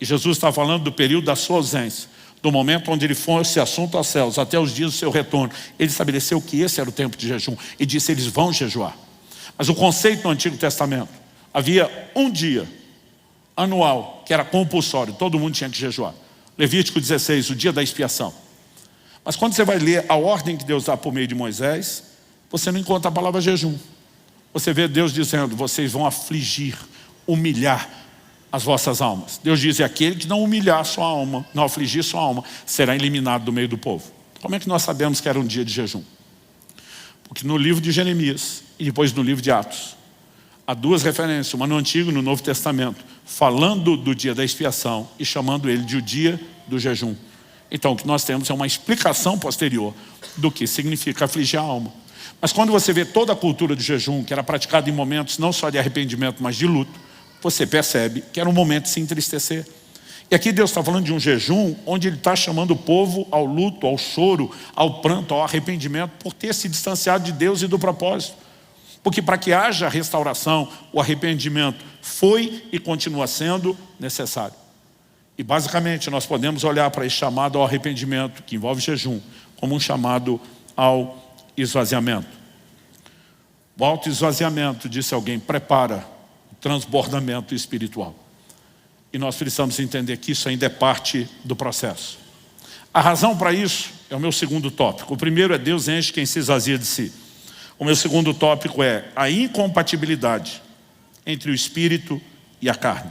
E Jesus está falando do período da sua ausência, do momento onde ele fosse assunto aos céus, até os dias do seu retorno. Ele estabeleceu que esse era o tempo de jejum e disse: eles vão jejuar. Mas o conceito no Antigo Testamento, havia um dia anual que era compulsório, todo mundo tinha que jejuar. Levítico 16, o dia da expiação. Mas quando você vai ler a ordem que Deus dá por meio de Moisés, você não encontra a palavra jejum. Você vê Deus dizendo: vocês vão afligir, humilhar as vossas almas. Deus diz: aquele que não humilhar sua alma, não afligir sua alma, será eliminado do meio do povo. Como é que nós sabemos que era um dia de jejum? Porque no livro de Jeremias e depois no livro de Atos, há duas referências, uma no Antigo e no Novo Testamento, falando do dia da expiação e chamando ele de o dia do jejum. Então o que nós temos é uma explicação posterior do que significa afligir a alma. Mas quando você vê toda a cultura do jejum, que era praticada em momentos não só de arrependimento, mas de luto, você percebe que era um momento de se entristecer. E aqui Deus está falando de um jejum onde Ele está chamando o povo ao luto, ao choro, ao pranto, ao arrependimento, por ter se distanciado de Deus e do propósito. Porque para que haja restauração, o arrependimento foi e continua sendo necessário. E basicamente nós podemos olhar para esse chamado ao arrependimento, que envolve jejum, como um chamado ao esvaziamento. O autoesvaziamento, disse alguém, prepara o transbordamento espiritual. E nós precisamos entender que isso ainda é parte do processo. A razão para isso é o meu segundo tópico. O primeiro é: Deus enche quem se esvazia de si. O meu segundo tópico é a incompatibilidade entre o espírito e a carne.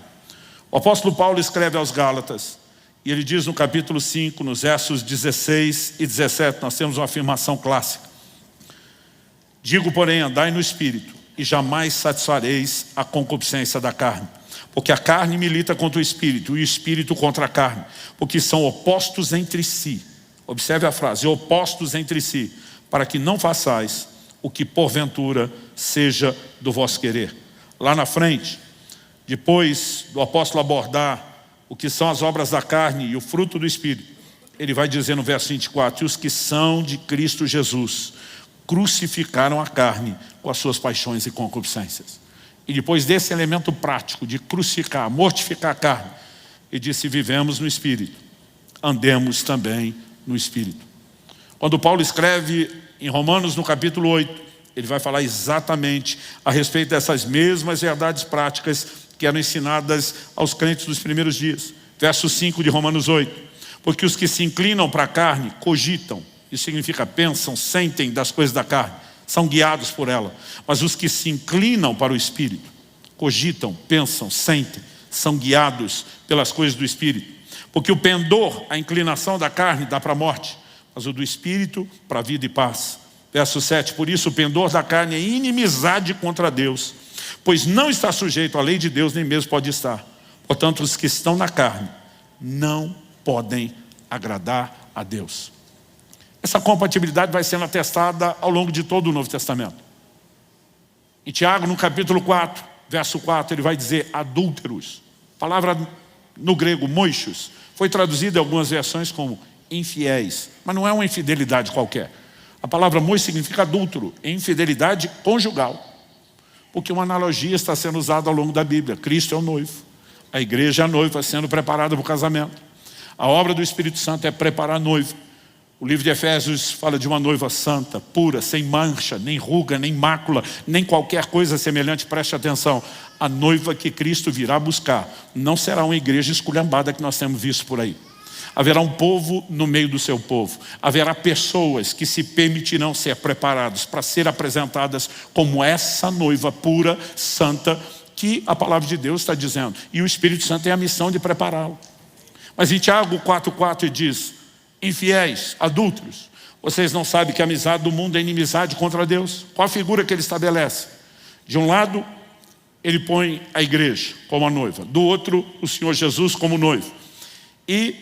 O apóstolo Paulo escreve aos Gálatas, e ele diz no capítulo 5, nos versos 16 e 17, nós temos uma afirmação clássica. Digo, porém, andai no espírito, e jamais satisfareis a concupiscência da carne. Porque a carne milita contra o espírito, e o espírito contra a carne, porque são opostos entre si. Observe a frase: opostos entre si, para que não façais o que porventura seja do vosso querer. Lá na frente, depois do apóstolo abordar o que são as obras da carne e o fruto do Espírito, ele vai dizer no verso 24: e os que são de Cristo Jesus crucificaram a carne com as suas paixões e concupiscências. E depois desse elemento prático de crucificar, mortificar a carne, ele disse: vivemos no Espírito, andemos também no Espírito. Quando Paulo escreve em Romanos no capítulo 8, ele vai falar exatamente a respeito dessas mesmas verdades práticas que eram ensinadas aos crentes dos primeiros dias. Verso 5 de Romanos 8. Porque os que se inclinam para a carne cogitam, isso significa pensam, sentem das coisas da carne, são guiados por ela. Mas os que se inclinam para o Espírito, cogitam, pensam, sentem, são guiados pelas coisas do Espírito. Porque o pendor, a inclinação da carne, dá para a morte, mas o do Espírito para a vida e paz. Verso 7, por isso o pendor da carne é inimizade contra Deus, pois não está sujeito à lei de Deus, nem mesmo pode estar. Portanto, os que estão na carne não podem agradar a Deus. Essa compatibilidade vai sendo atestada ao longo de todo o Novo Testamento. Em Tiago, no capítulo 4, verso 4, ele vai dizer adúlteros. A palavra no grego, moichos, foi traduzida em algumas versões como infiéis, mas não é uma infidelidade qualquer. A palavra moicho significa adúltero, infidelidade conjugal. Porque uma analogia está sendo usada ao longo da Bíblia. Cristo é o noivo, a igreja é a noiva sendo preparada para o casamento. A obra do Espírito Santo é preparar a noiva. O livro de Efésios fala de uma noiva santa, pura, sem mancha, nem ruga, nem mácula, nem qualquer coisa semelhante. Preste atenção, a noiva que Cristo virá buscar não será uma igreja esculhambada que nós temos visto por aí. Haverá um povo no meio do seu povo. Haverá pessoas que se permitirão ser preparados para ser apresentadas como essa noiva pura, santa, que a palavra de Deus está dizendo. E o Espírito Santo tem a missão de prepará-lo. Mas em Tiago 4,4 diz, infiéis, adúlteros, vocês não sabem que a amizade do mundo é inimizade contra Deus? Qual a figura que ele estabelece? De um lado, ele põe a igreja como a noiva. Do outro, o Senhor Jesus como noivo. E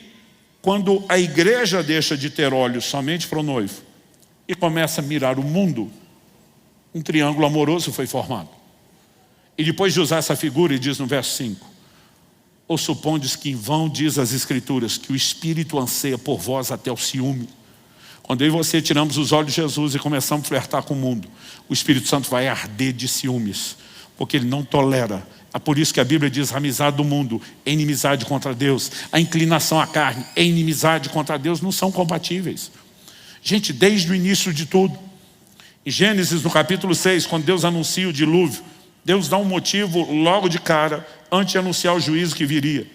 quando a igreja deixa de ter olhos somente para o noivo e começa a mirar o mundo, um triângulo amoroso foi formado. E depois de usar essa figura, ele diz no verso 5, ou supondes que em vão diz as Escrituras que o Espírito anseia por vós até o ciúme? Quando eu e você tiramos os olhos de Jesus e começamos a flertar com o mundo, o Espírito Santo vai arder de ciúmes, porque ele não tolera. É por isso que a Bíblia diz, a amizade do mundo é inimizade contra Deus. A inclinação à carne é inimizade contra Deus, não são compatíveis. Gente, desde o início de tudo, em Gênesis no capítulo 6, quando Deus anuncia o dilúvio, Deus dá um motivo logo de cara, antes de anunciar o juízo que viria.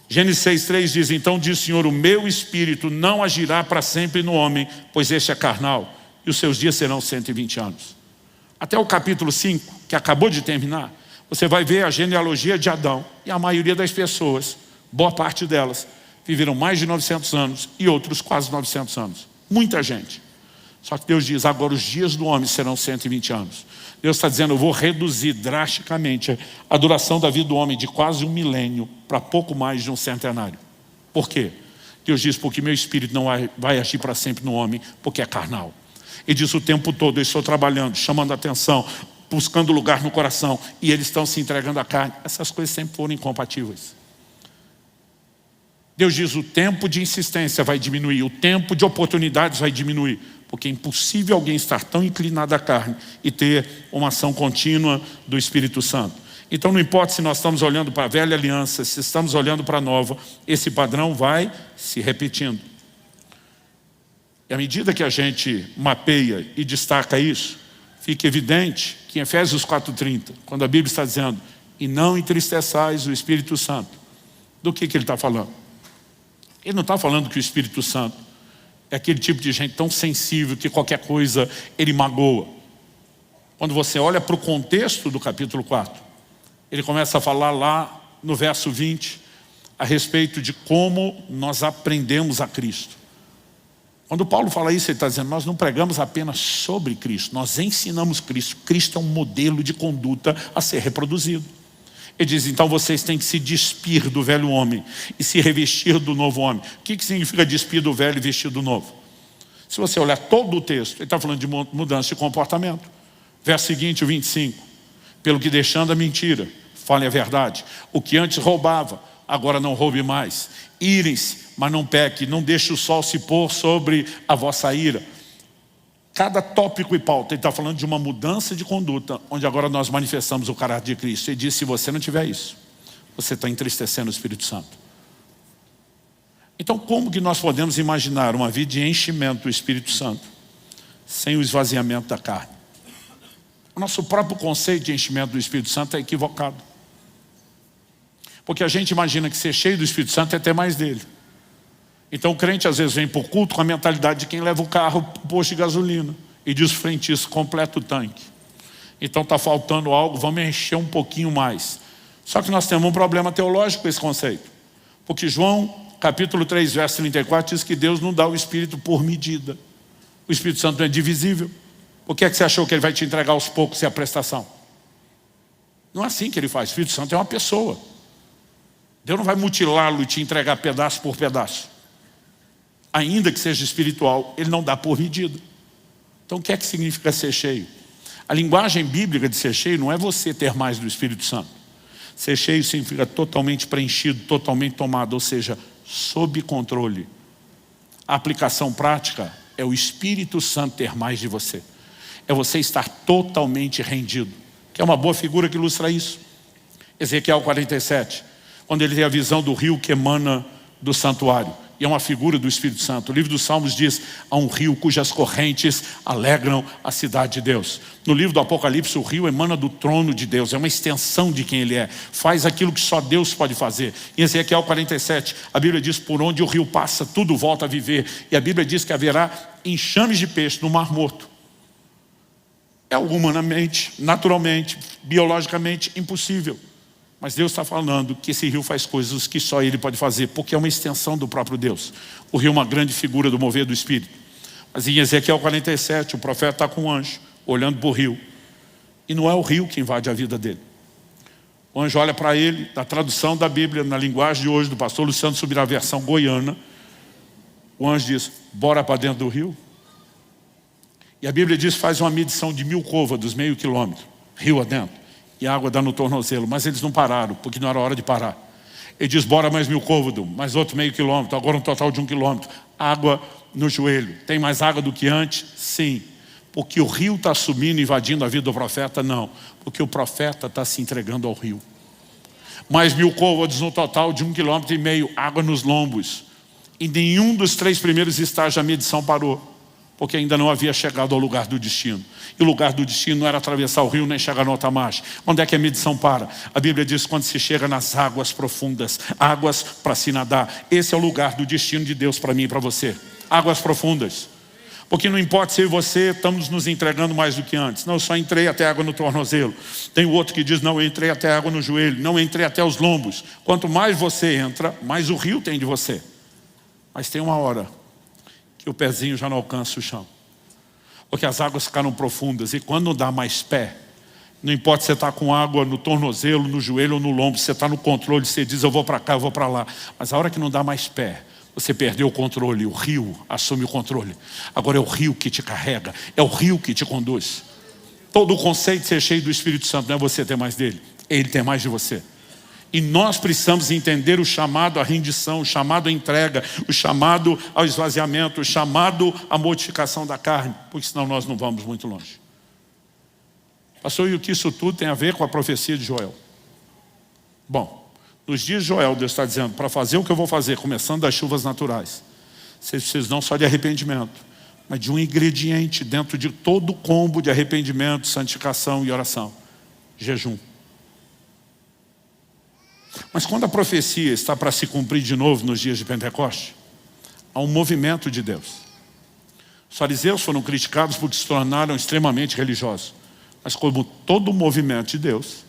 Gênesis 6,3 diz, então diz o Senhor, o meu Espírito não agirá para sempre no homem, pois este é carnal, e os seus dias serão 120 anos. Até o capítulo 5, que acabou de terminar, você vai ver a genealogia de Adão, e a maioria das pessoas, boa parte delas, viveram mais de 900 anos, e outros quase 900 anos. Muita gente. Só que Deus diz, agora os dias do homem serão 120 anos. Deus está dizendo, eu vou reduzir drasticamente a duração da vida do homem de quase 1 milênio para pouco mais de 1 centenário. Por quê? Deus diz, porque meu Espírito não vai agir para sempre no homem, porque é carnal. Ele diz o tempo todo, eu estou trabalhando, chamando a atenção, buscando lugar no coração, e eles estão se entregando à carne. Essas coisas sempre foram incompatíveis. Deus diz, o tempo de insistência vai diminuir, o tempo de oportunidades vai diminuir, porque é impossível alguém estar tão inclinado à carne e ter uma ação contínua do Espírito Santo. Então não importa se nós estamos olhando para a velha aliança, se estamos olhando para a nova, esse padrão vai se repetindo. E à medida que a gente mapeia e destaca isso, fica evidente que em Efésios 4,30, quando a Bíblia está dizendo, e não entristeçais o Espírito Santo, do que ele está falando? Ele não está falando que o Espírito Santo é aquele tipo de gente tão sensível que qualquer coisa ele magoa. Quando você olha para o contexto do capítulo 4, ele começa a falar lá no verso 20 a respeito de como nós aprendemos a Cristo. Quando Paulo fala isso, ele está dizendo, nós não pregamos apenas sobre Cristo, nós ensinamos Cristo. Cristo é um modelo de conduta a ser reproduzido. Ele diz, então vocês têm que se despir do velho homem e se revestir do novo homem. O que significa despir do velho e vestir do novo? Se você olhar todo o texto, ele está falando de mudança de comportamento. Verso seguinte, o 25. Pelo que deixando a mentira, fale a verdade. O que antes roubava, agora não roube mais. Irem-se, mas não peque. Não deixe o sol se pôr sobre a vossa ira. Cada tópico e pauta, ele está falando de uma mudança de conduta, onde agora nós manifestamos o caráter de Cristo. Ele diz, se você não tiver isso, você está entristecendo o Espírito Santo. Então, como que nós podemos imaginar uma vida de enchimento do Espírito Santo, sem o esvaziamento da carne? O nosso próprio conceito de enchimento do Espírito Santo é equivocado. Porque a gente imagina que ser cheio do Espírito Santo é ter mais dele. Então o crente às vezes vem para o culto com a mentalidade de quem leva o carro para o posto de gasolina e diz frente isso, completa o tanque. Então está faltando algo, vamos encher um pouquinho mais. Só que nós temos um problema teológico com esse conceito. Porque João, capítulo 3, verso 34, diz que Deus não dá o Espírito por medida. O Espírito Santo não é divisível. Por que é que você achou que ele vai te entregar aos poucos e a prestação? Não é assim que ele faz. O Espírito Santo é uma pessoa. Deus não vai mutilá-lo e te entregar pedaço por pedaço. Ainda que seja espiritual, ele não dá por medida. Então o que é que significa ser cheio? A linguagem bíblica de ser cheio não é você ter mais do Espírito Santo. Ser cheio significa totalmente preenchido, totalmente tomado, ou seja, sob controle. A aplicação prática é o Espírito Santo ter mais de você. É você estar totalmente rendido. Que é uma boa figura que ilustra isso. Ezequiel 47, quando ele tem a visão do rio que emana do santuário. E é uma figura do Espírito Santo. O livro dos Salmos diz, há um rio cujas correntes alegram a cidade de Deus. No livro do Apocalipse, o rio emana do trono de Deus, é uma extensão de quem ele é. Faz aquilo que só Deus pode fazer. Em Ezequiel 47, a Bíblia diz, por onde o rio passa, tudo volta a viver. E a Bíblia diz que haverá enxames de peixe no Mar Morto. É humanamente, naturalmente, biologicamente impossível. Mas Deus está falando que esse rio faz coisas que só Ele pode fazer, porque é uma extensão do próprio Deus. O rio é uma grande figura do mover do Espírito. Mas em Ezequiel 47, o profeta está com um anjo, olhando para o rio. E não é o rio que invade a vida dele. O anjo olha para ele, na tradução da Bíblia, na linguagem de hoje, do pastor Luciano Subirá, a versão goiana. O anjo diz, bora para dentro do rio. E a Bíblia diz, faz uma medição de 1000 côvados, meio quilômetro, rio adentro. E a água dá no tornozelo, mas eles não pararam, porque não era hora de parar. Ele diz, bora mais 1000 côvados, mais outro meio quilômetro, agora um total de 1 quilômetro. Água no joelho. Tem mais água do que antes? Sim. Porque o rio está subindo, invadindo a vida do profeta? Não. Porque o profeta está se entregando ao rio. Mais 1000 côvados no total de 1,5 km, água nos lombos. E nenhum dos 3 primeiros estágios a medição parou. Porque ainda não havia chegado ao lugar do destino. E o lugar do destino não era atravessar o rio nem chegar no alta margem. Onde é que a medição para? A Bíblia diz quando se chega nas águas profundas, águas para se nadar. Esse é o lugar do destino de Deus para mim e para você. Águas profundas. Porque não importa se eu e você estamos nos entregando mais do que antes. Não, eu só entrei até água no tornozelo. Tem o outro que diz, não, eu entrei até água no joelho. Não, eu entrei até os lombos. Quanto mais você entra, mais o rio tem de você. Mas tem uma hora que o pezinho já não alcança o chão. Porque as águas ficaram profundas. E quando não dá mais pé, não importa se você está com água no tornozelo, no joelho ou no lombo, você está no controle, você diz, eu vou para cá, eu vou para lá. Mas a hora que não dá mais pé, você perdeu o controle, o rio assume o controle. Agora é o rio que te carrega, é o rio que te conduz. Todo o conceito de ser cheio do Espírito Santo não é você ter mais dele, ele tem mais de você. E nós precisamos entender o chamado à rendição, o chamado à entrega, o chamado ao esvaziamento, o chamado à modificação da carne, porque senão nós não vamos muito longe. Pastor, e o que isso tudo tem a ver com a profecia de Joel? Bom, nos dias de Joel, Deus está dizendo, para fazer o que eu vou fazer, começando das chuvas naturais, vocês precisam não só de arrependimento, mas de um ingrediente dentro de todo o combo de arrependimento, santificação e oração: jejum. Mas quando a profecia está para se cumprir de novo nos dias de Pentecoste, há um movimento de Deus. Os fariseus foram criticados porque se tornaram extremamente religiosos. Mas como todo movimento de Deus,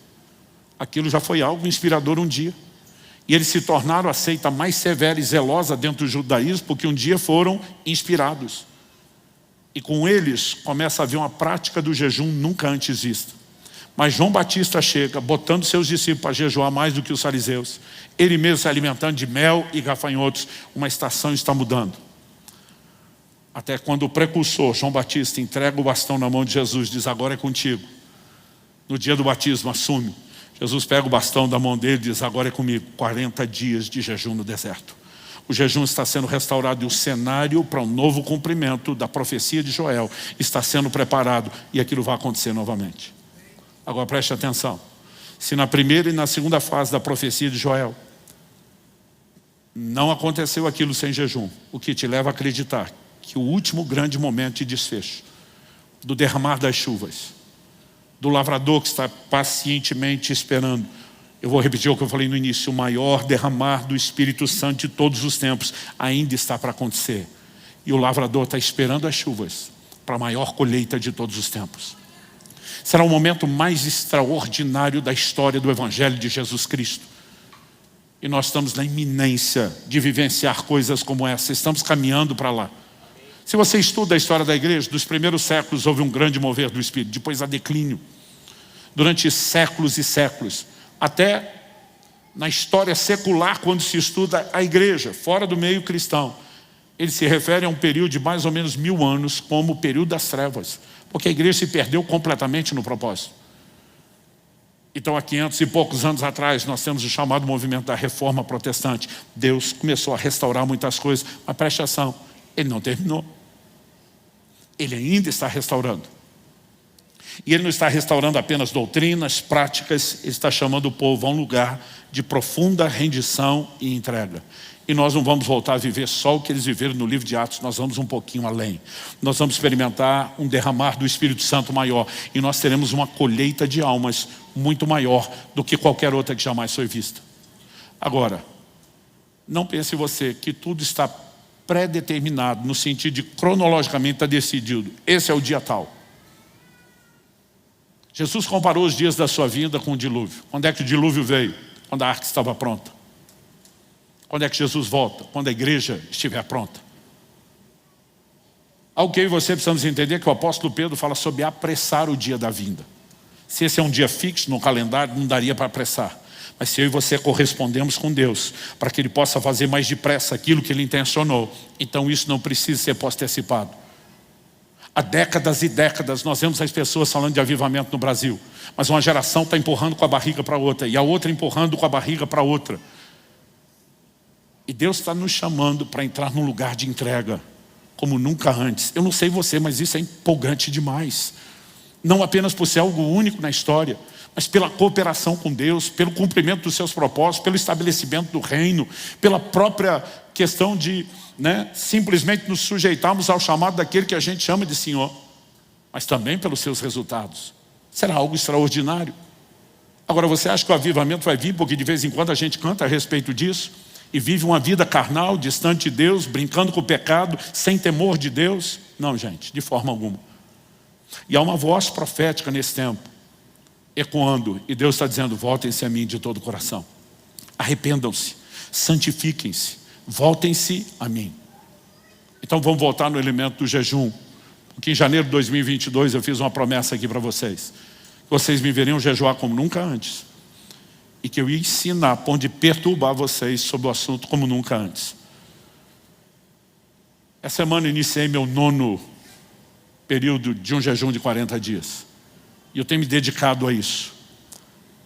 aquilo já foi algo inspirador um dia. E eles se tornaram a seita mais severa e zelosa dentro do judaísmo, porque um dia foram inspirados. E com eles começa a haver uma prática do jejum nunca antes vista. Mas João Batista chega, botando seus discípulos para jejuar mais do que os fariseus. Ele mesmo se alimentando de mel e gafanhotos. Uma estação está mudando. Até quando o precursor, João Batista, entrega o bastão na mão de Jesus, diz, agora é contigo. No dia do batismo, assume. Jesus pega o bastão da mão dele e diz, agora é comigo. 40 dias de jejum no deserto. O jejum está sendo restaurado e o cenário para um novo cumprimento da profecia de Joel está sendo preparado. E aquilo vai acontecer novamente. Agora preste atenção. Se na primeira e na segunda fase da profecia de Joel não aconteceu aquilo sem jejum, o que te leva a acreditar que o último grande momento de desfecho, do derramar das chuvas, do lavrador que está pacientemente esperando, eu vou repetir o que eu falei no início, o maior derramar do Espírito Santo de todos os tempos ainda está para acontecer. E o lavrador está esperando as chuvas para a maior colheita de todos os tempos. Será o momento mais extraordinário da história do Evangelho de Jesus Cristo. E nós estamos na iminência de vivenciar coisas como essa. Estamos caminhando para lá. Se você estuda a história da igreja, dos primeiros séculos houve um grande mover do Espírito. Depois há declínio. Durante séculos e séculos. Até na história secular, quando se estuda a igreja, fora do meio cristão, ele se refere a um período de mais ou menos 1000 anos como o período das trevas. Porque a igreja se perdeu completamente no propósito. Então, há 500 e poucos anos atrás, nós temos o chamado movimento da Reforma Protestante. Deus começou a restaurar muitas coisas, mas preste atenção, Ele não terminou. Ele ainda está restaurando. E Ele não está restaurando apenas doutrinas, práticas, Ele está chamando o povo a um lugar de profunda rendição e entrega. E nós não vamos voltar a viver só o que eles viveram no livro de Atos, nós vamos um pouquinho além. Nós vamos experimentar um derramar do Espírito Santo maior. E nós teremos uma colheita de almas muito maior do que qualquer outra que jamais foi vista. Agora, não pense você que tudo está pré-determinado, no sentido de cronologicamente está decidido. Esse é o dia tal. Jesus comparou os dias da sua vinda com o dilúvio. Quando é que o dilúvio veio? Quando a arca estava pronta. Quando é que Jesus volta? Quando a igreja estiver pronta. Algo que eu e você precisamos entender, que o apóstolo Pedro fala sobre apressar o dia da vinda. Se esse é um dia fixo no calendário, não daria para apressar. Mas se eu e você correspondemos com Deus, para que Ele possa fazer mais depressa aquilo que Ele intencionou, então isso não precisa ser postercipado. Há décadas e décadas nós vemos as pessoas falando de avivamento no Brasil. Mas uma geração está empurrando com a barriga para outra, e a outra empurrando com a barriga para outra. E Deus está nos chamando para entrar num lugar de entrega, como nunca antes. Eu não sei você, mas isso é empolgante demais. Não apenas por ser algo único na história, mas pela cooperação com Deus, pelo cumprimento dos seus propósitos, pelo estabelecimento do reino, pela própria questão de simplesmente nos sujeitarmos ao chamado daquele que a gente chama de Senhor, mas também pelos seus resultados. Será algo extraordinário. Agora, você acha que o avivamento vai vir porque de vez em quando a gente canta a respeito disso e vive uma vida carnal, distante de Deus, brincando com o pecado, sem temor de Deus? Não, gente, de forma alguma. E há uma voz profética nesse tempo, ecoando, e Deus está dizendo: voltem-se a mim de todo o coração. Arrependam-se, santifiquem-se, voltem-se a mim. Então vamos voltar no elemento do jejum. Porque em janeiro de 2022 eu fiz uma promessa aqui para vocês. Que vocês me veriam jejuar como nunca antes. E que eu ia ensinar, a ponto de perturbar vocês sobre o assunto como nunca antes. Essa semana eu iniciei meu 9º período de um jejum de 40 dias. E eu tenho me dedicado a isso.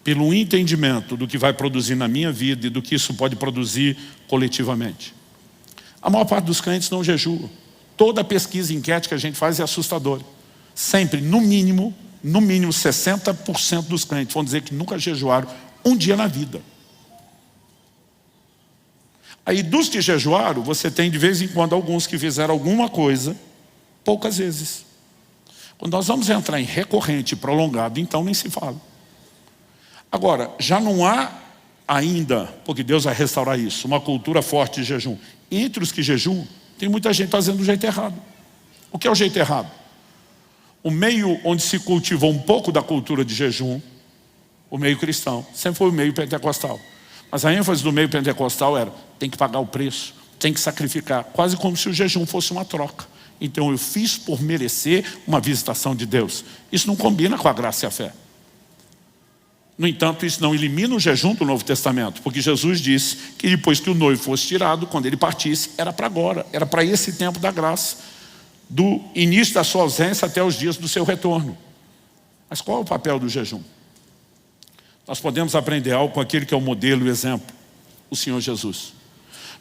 Pelo entendimento do que vai produzir na minha vida e do que isso pode produzir coletivamente. A maior parte dos crentes não jejua. Toda pesquisa e enquete que a gente faz é assustadora. Sempre, no mínimo 60% dos crentes vão dizer que nunca jejuaram um dia na vida. Aí dos que jejuaram, você tem de vez em quando alguns que fizeram alguma coisa, poucas vezes. Quando nós vamos entrar em recorrente e prolongado, então nem se fala. Agora, já não há ainda, porque Deus vai restaurar isso, uma cultura forte de jejum. Entre os que jejuam, tem muita gente fazendo do jeito errado. O que é o jeito errado? O meio onde se cultivou um pouco da cultura de jejum, o meio cristão, sempre foi o meio pentecostal. Mas a ênfase do meio pentecostal era: tem que pagar o preço, tem que sacrificar, quase como se o jejum fosse uma troca. Então eu fiz por merecer uma visitação de Deus. Isso não combina com a graça e a fé. No entanto, isso não elimina o jejum do Novo Testamento, porque Jesus disse que depois que o noivo fosse tirado, quando ele partisse, era para agora, era para esse tempo da graça, do início da sua ausência até os dias do seu retorno. Mas qual é o papel do jejum? Nós podemos aprender algo com aquele que é o modelo e o exemplo, o Senhor Jesus.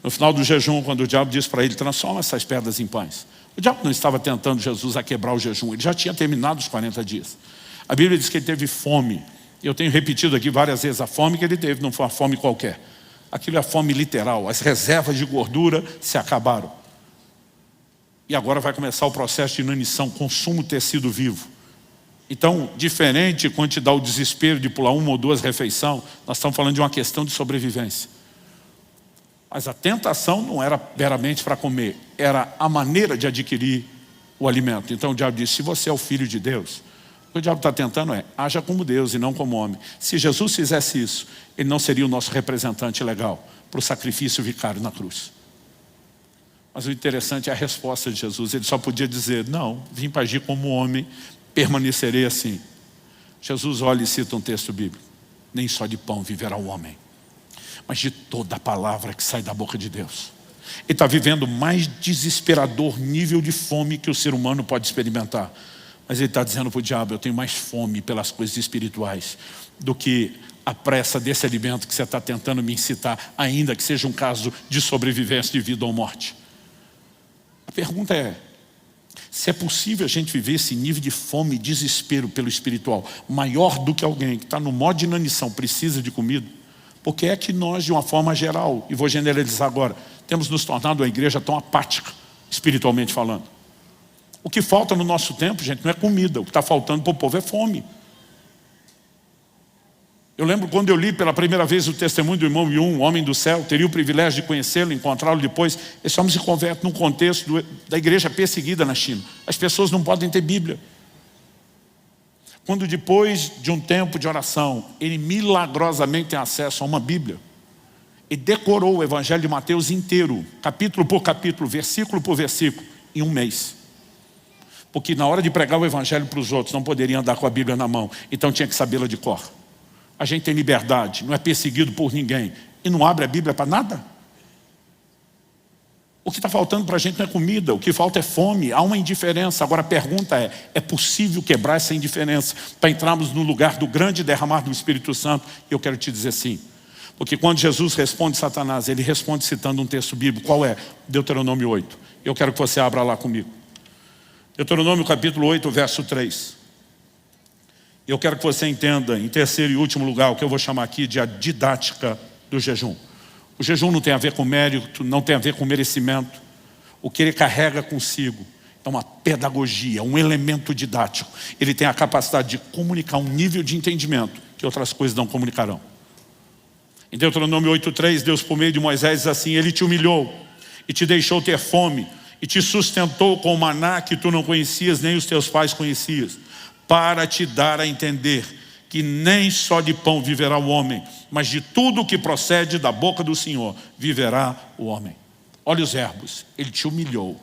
No final do jejum, quando o diabo disse para ele: transforma essas pedras em pães. O diabo não estava tentando Jesus a quebrar o jejum, ele já tinha terminado os 40 dias. A Bíblia diz que ele teve fome. Eu tenho repetido aqui várias vezes, a fome que ele teve não foi uma fome qualquer. Aquilo é a fome literal, as reservas de gordura se acabaram. E agora vai começar o processo de inanição, consumo tecido vivo. Então, diferente quando te dá o desespero de pular 1 ou 2 refeições, nós estamos falando de uma questão de sobrevivência. Mas a tentação não era meramente para comer, era a maneira de adquirir o alimento. Então o diabo disse: se você é o Filho de Deus, O que o diabo está tentando haja como Deus e não como homem. Se Jesus fizesse isso, ele não seria o nosso representante legal para o sacrifício vicário na cruz. Mas o interessante é a resposta de Jesus. Ele só podia dizer, não, vim para agir como homem, permanecerei assim. Jesus olha e cita um texto bíblico. Nem só de pão viverá o homem, mas de toda a palavra que sai da boca de Deus. Ele está vivendo o mais desesperador nível de fome que o ser humano pode experimentar. Mas ele está dizendo para o diabo, eu tenho mais fome pelas coisas espirituais do que a pressa desse alimento que você está tentando me incitar, ainda que seja um caso de sobrevivência de vida ou morte. A pergunta é, se é possível a gente viver esse nível de fome e desespero pelo espiritual, maior do que alguém que está no modo de inanição, precisa de comida, por que é que nós, de uma forma geral, e vou generalizar agora, temos nos tornado uma igreja tão apática, espiritualmente falando? O que falta no nosso tempo, gente, não é comida. O que está faltando para o povo é fome. Eu lembro quando eu li pela primeira vez o testemunho do irmão Yun, homem do céu, teria o privilégio de conhecê-lo, encontrá-lo depois. Esse homem se converte num contexto da igreja perseguida na China. As pessoas não podem ter Bíblia. Quando depois de um tempo de oração, ele milagrosamente tem acesso a uma Bíblia, e decorou o Evangelho de Mateus inteiro, capítulo por capítulo, versículo por versículo, em um mês. Porque na hora de pregar o Evangelho para os outros, não poderia andar com a Bíblia na mão. Então tinha que sabê-la de cor. A gente tem liberdade, não é perseguido por ninguém. E não abre a Bíblia para nada? O que está faltando para a gente não é comida, o que falta é fome, há uma indiferença. Agora a pergunta é possível quebrar essa indiferença para entrarmos no lugar do grande derramar do Espírito Santo? E eu quero te dizer sim. Porque quando Jesus responde Satanás, ele responde citando um texto bíblico. Qual é? Deuteronômio 8. Eu quero que você abra lá comigo. Deuteronômio capítulo 8, verso 3. Eu quero que você entenda, em terceiro e último lugar, o que eu vou chamar aqui de a didática do jejum. O jejum não tem a ver com mérito, não tem a ver com merecimento. O que ele carrega consigo é uma pedagogia, um elemento didático. Ele tem a capacidade de comunicar um nível de entendimento que outras coisas não comunicarão. Em Deuteronômio 8:3, Deus por meio de Moisés diz assim, ele te humilhou e te deixou ter fome e te sustentou com o maná que tu não conhecias, nem os teus pais conhecias, para te dar a entender que nem só de pão viverá o homem, mas de tudo que procede da boca do Senhor viverá o homem. Olha os verbos, ele te humilhou,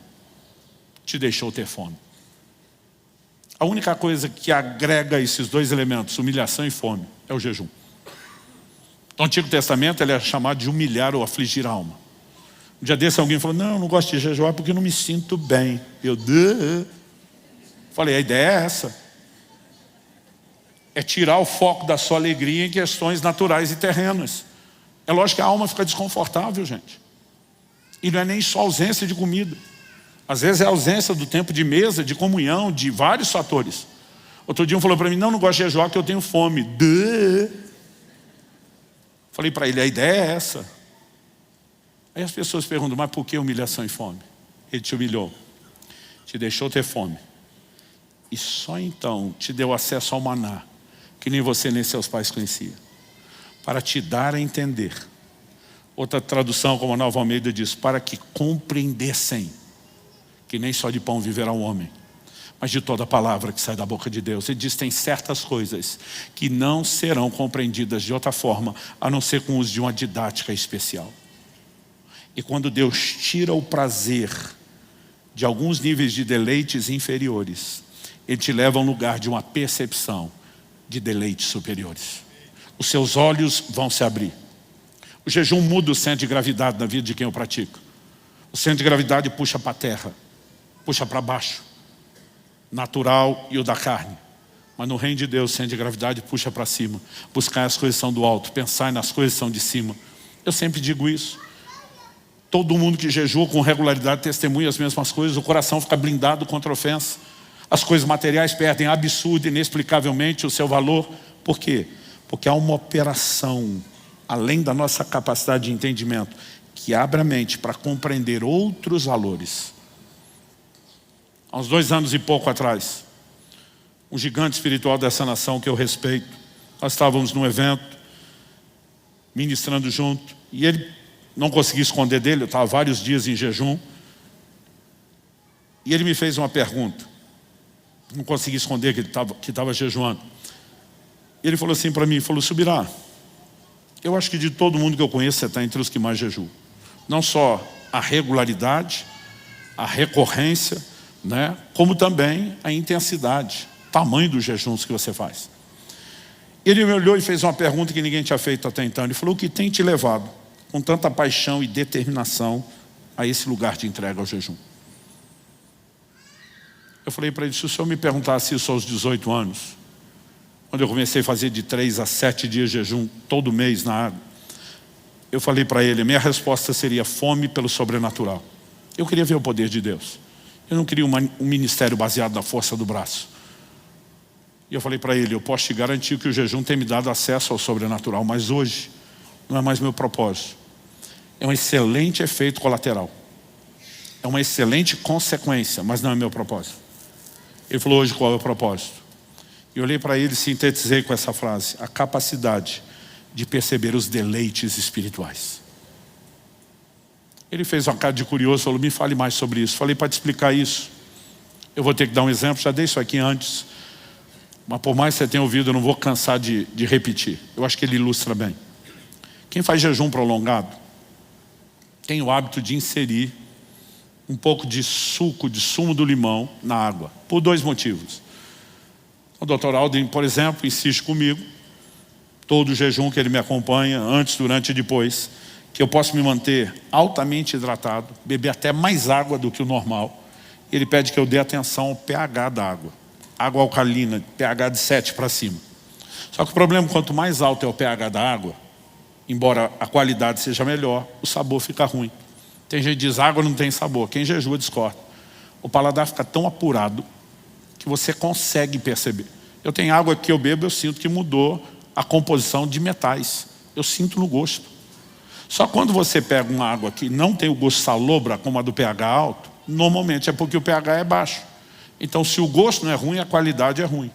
te deixou ter fome. A única coisa que agrega esses dois elementos, humilhação e fome, é o jejum. No Antigo Testamento ele é chamado de humilhar ou afligir a alma. Um dia desse alguém falou, não gosto de jejuar porque não me sinto bem. Eu falei, a ideia é essa. É tirar o foco da sua alegria em questões naturais e terrenas. É lógico que a alma fica desconfortável, gente. E não é nem só ausência de comida. Às vezes é ausência do tempo de mesa, de comunhão, de vários fatores. Outro dia um falou para mim, não gosto de jejuar porque eu tenho fome. Falei para ele, a ideia é essa. Aí as pessoas perguntam, mas por que humilhação e fome? Ele te humilhou, te deixou ter fome. E só então te deu acesso ao maná, que nem você nem seus pais conheciam, para te dar a entender. Outra tradução, como a Nova Almeida diz, para que compreendessem que nem só de pão viverá o homem, mas de toda a palavra que sai da boca de Deus. Ele diz, tem certas coisas que não serão compreendidas de outra forma, a não ser com o uso de uma didática especial. E quando Deus tira o prazer de alguns níveis de deleites inferiores, Ele te leva a um lugar de uma percepção de deleites superiores. Os seus olhos vão se abrir. O jejum muda o centro de gravidade na vida de quem o pratica. O centro de gravidade puxa para a terra, puxa para baixo, natural e o da carne. Mas no reino de Deus, o centro de gravidade puxa para cima. Buscar as coisas que são do alto, pensar nas coisas que são de cima. Eu sempre digo isso. Todo mundo que jejua com regularidade testemunha as mesmas coisas. O coração fica blindado contra a ofensa. As coisas materiais perdem absurdo, inexplicavelmente o seu valor. Por quê? Porque há uma operação, além da nossa capacidade de entendimento, que abre a mente para compreender outros valores. Há uns 2 anos e pouco atrás, um gigante espiritual dessa nação que eu respeito, nós estávamos num evento, ministrando junto, e ele não consegui esconder dele, eu estava vários dias em jejum, e ele me fez uma pergunta. Não conseguia esconder que estava jejuando. Ele falou assim para mim, falou, Subirá, eu acho que de todo mundo que eu conheço, você está entre os que mais jejuam. Não só a regularidade, a recorrência, né, como também a intensidade, tamanho dos jejuns que você faz. Ele me olhou e fez uma pergunta que ninguém tinha feito até então. Ele falou, o que tem te levado com tanta paixão e determinação a esse lugar de entrega ao jejum? Eu falei para ele, se o senhor me perguntasse isso aos 18 anos, quando eu comecei a fazer de 3 a 7 dias de jejum todo mês na água, eu falei para ele, a minha resposta seria fome pelo sobrenatural. Eu queria ver o poder de Deus. Eu não queria um ministério baseado na força do braço. E eu falei para ele, eu posso te garantir que o jejum tem me dado acesso ao sobrenatural, mas hoje não é mais meu propósito. É um excelente efeito colateral. É uma excelente consequência, mas não é meu propósito. Ele falou, hoje qual é o propósito? Eu olhei para ele e sintetizei com essa frase, a capacidade de perceber os deleites espirituais. Ele fez uma cara de curioso, falou, me fale mais sobre isso. Falei, para te explicar isso, eu vou ter que dar um exemplo, já dei isso aqui antes, mas por mais que você tenha ouvido, eu não vou cansar de repetir. Eu acho que ele ilustra bem. Quem faz jejum prolongado, tem o hábito de inserir um pouco de sumo do limão na água, por 2 motivos. O Dr. Alden, por exemplo, insiste comigo, todo o jejum que ele me acompanha, antes, durante e depois, que eu posso me manter altamente hidratado, beber até mais água do que o normal. Ele pede que eu dê atenção ao pH da água. Água alcalina, pH de 7 para cima. Só que o problema, quanto mais alto é o pH da água, embora a qualidade seja melhor, o sabor fica ruim. Tem gente que diz, água não tem sabor. Quem jejua discorda. O paladar fica tão apurado que você consegue perceber. Eu tenho água que eu bebo, eu sinto que mudou a composição de metais. Eu sinto no gosto. Só quando você pega uma água que não tem o gosto salobra, como a do pH alto, normalmente é porque o pH é baixo. Então, se o gosto não é ruim, a qualidade é ruim.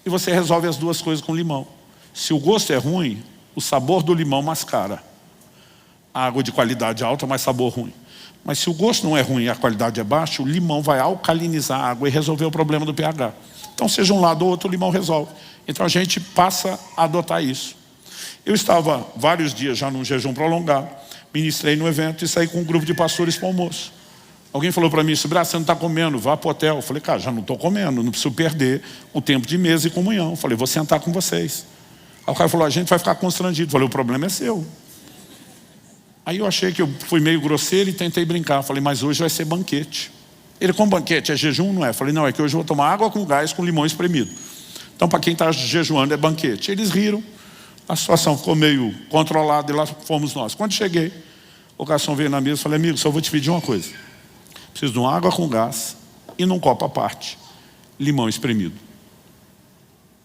E você resolve as duas coisas com limão. Se o gosto é ruim, o sabor do limão mascara. A água de qualidade alta, mas sabor ruim. Mas se o gosto não é ruim e a qualidade é baixa, o limão vai alcalinizar a água e resolver o problema do pH. Então, seja um lado ou outro, o limão resolve. Então, a gente passa a adotar isso. Eu estava vários dias já num jejum prolongado, ministrei no evento e saí com um grupo de pastores para o almoço. Alguém falou para mim, Subirá, você não está comendo, vá para o hotel. Eu falei, cara, já não estou comendo, não preciso perder o tempo de mesa e comunhão. Eu falei, vou sentar com vocês. Aí o cara falou, a gente vai ficar constrangido. Eu falei, o problema é seu. Aí eu achei que eu fui meio grosseiro e tentei brincar. Eu falei, mas hoje vai ser banquete. Ele, como banquete, é jejum, não é? Eu falei, não, é que hoje eu vou tomar água com gás com limão espremido. Então, para quem está jejuando, é banquete. Eles riram, a situação ficou meio controlada e lá fomos nós. Quando cheguei, o garçom veio na mesa e falei, amigo, só vou te pedir uma coisa. Preciso de uma água com gás e num copo à parte, limão espremido.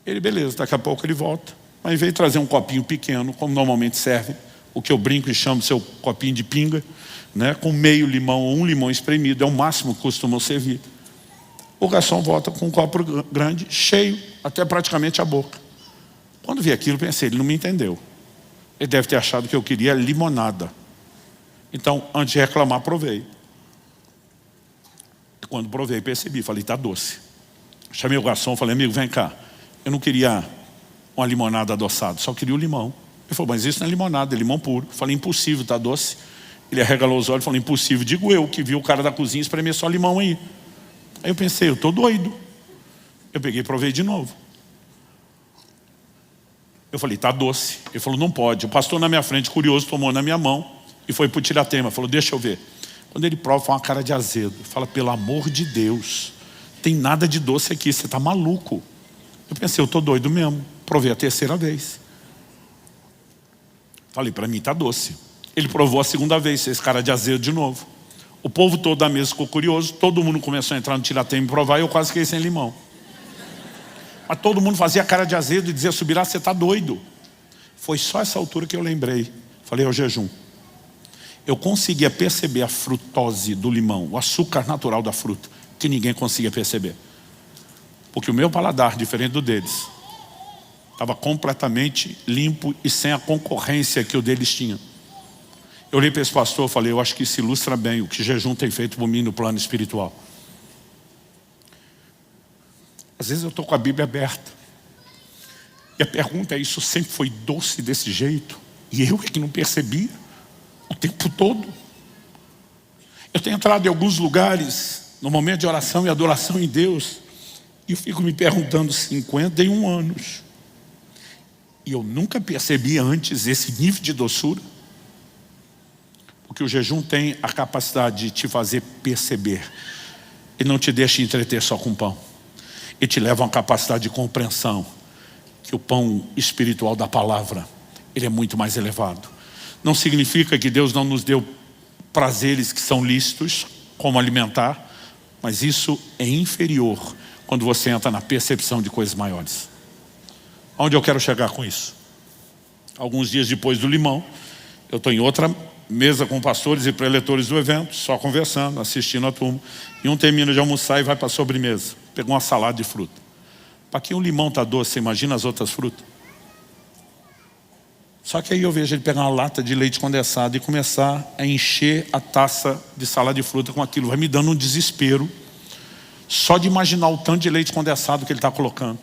Ele, beleza, daqui a pouco ele volta. Mas veio trazer um copinho pequeno, como normalmente serve, o que eu brinco e chamo de seu copinho de pinga, né, com meio limão ou um limão espremido, é o máximo que costumam servir. O garçom volta com um copo grande, cheio, até praticamente a boca. Quando vi aquilo, pensei, ele não me entendeu. Ele deve ter achado que eu queria limonada. Então, antes de reclamar, provei. E quando provei, percebi, falei, está doce. Chamei o garçom, falei, amigo, vem cá. Eu não queria uma limonada adoçada, só queria o limão. Ele falou, mas isso não é limonada, é limão puro. Eu falei, impossível, está doce. Ele arregalou os olhos e falou, impossível. Digo eu, que vi o cara da cozinha espremer só limão aí. Aí eu pensei, eu estou doido. Eu peguei e provei de novo. Eu falei, está doce. Ele falou, não pode. O pastor na minha frente, curioso, tomou na minha mão e foi para o tiratema. Falou, deixa eu ver. Quando ele prova, foi uma cara de azedo. Fala, pelo amor de Deus, tem nada de doce aqui, você está maluco. Eu pensei, eu estou doido mesmo. Provei a terceira vez. Falei, para mim está doce. Ele provou a segunda vez, fez cara de azedo de novo. O povo todo da mesa ficou curioso, todo mundo começou a entrar no tiratema e provar, e eu quase fiquei sem limão. Mas todo mundo fazia cara de azedo e dizia, Subirá, você está doido. Foi só essa altura que eu lembrei. Falei, é o jejum. Eu conseguia perceber a frutose do limão, o açúcar natural da fruta, que ninguém conseguia perceber. Porque o meu paladar, diferente do deles, estava completamente limpo e sem a concorrência que o deles tinha. Eu olhei para esse pastor e falei, eu acho que isso ilustra bem o que jejum tem feito por mim no plano espiritual. Às vezes eu estou com a Bíblia aberta. E a pergunta é, isso sempre foi doce desse jeito? E eu é que não percebia o tempo todo. Eu tenho entrado em alguns lugares, no momento de oração e adoração em Deus, e eu fico me perguntando, 51 anos. E eu nunca percebi antes esse nível de doçura. Porque o jejum tem a capacidade de te fazer perceber. Ele não te deixa entreter só com pão. Ele te leva a uma capacidade de compreensão. Que o pão espiritual da palavra, ele é muito mais elevado. Não significa que Deus não nos deu prazeres que são lícitos, como alimentar. Mas isso é inferior quando você entra na percepção de coisas maiores. Onde eu quero chegar com isso? Alguns dias depois do limão, eu estou em outra mesa com pastores e preletores do evento, só conversando, assistindo a turma. E um termina de almoçar e vai para a sobremesa. Pegou uma salada de fruta. Para quem o limão está doce, você imagina as outras frutas? Só que aí eu vejo ele pegar uma lata de leite condensado e começar a encher a taça de salada de fruta com aquilo. Vai me dando um desespero, só de imaginar o tanto de leite condensado que ele está colocando.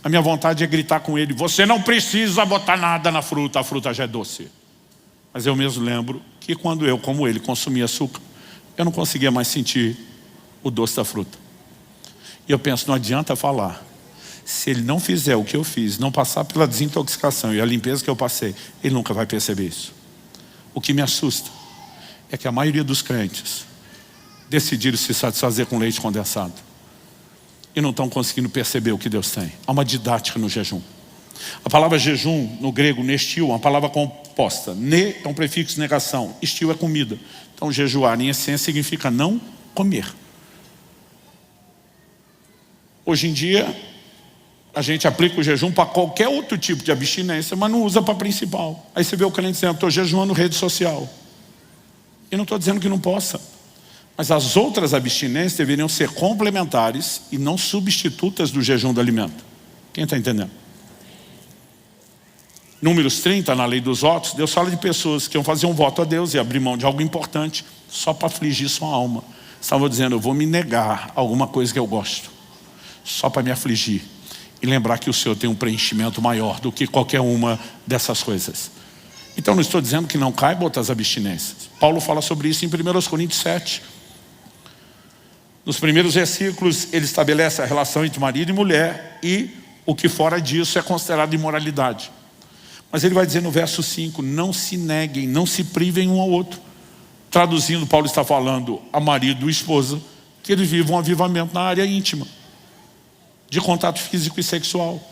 A minha vontade é gritar com ele, você não precisa botar nada na fruta, a fruta já é doce. Mas eu mesmo lembro que quando eu, como ele, consumia açúcar, eu não conseguia mais sentir o doce da fruta. E eu penso, não adianta falar. Se ele não fizer o que eu fiz, não passar pela desintoxicação e a limpeza que eu passei, ele nunca vai perceber isso. O que me assusta é que a maioria dos crentes decidiram se satisfazer com leite condensado e não estão conseguindo perceber o que Deus tem. Há uma didática no jejum. A palavra jejum, no grego, nestil, é uma palavra composta. Ne é um prefixo de negação, estil é comida. Então jejuar, em essência, significa não comer. Hoje em dia, a gente aplica o jejum para qualquer outro tipo de abstinência, mas não usa para a principal. Aí você vê o crente dizendo, estou jejuando rede social. Eu não estou dizendo que não possa. Mas as outras abstinências deveriam ser complementares e não substitutas do jejum do alimento. Quem está entendendo? Números 30, na lei dos votos, Deus fala de pessoas que iam fazer um voto a Deus e abrir mão de algo importante só para afligir sua alma. Estavam dizendo, eu vou me negar a alguma coisa que eu gosto, só para me afligir. E lembrar que o Senhor tem um preenchimento maior do que qualquer uma dessas coisas. Então não estou dizendo que não caibam outras abstinências. Paulo fala sobre isso em 1 Coríntios 7. Nos primeiros versículos ele estabelece a relação entre marido e mulher e o que fora disso é considerado imoralidade. Mas ele vai dizer no verso 5, não se neguem, não se privem um ao outro. Traduzindo, Paulo está falando a marido e esposa que eles vivam um avivamento na área íntima, de contato físico e sexual.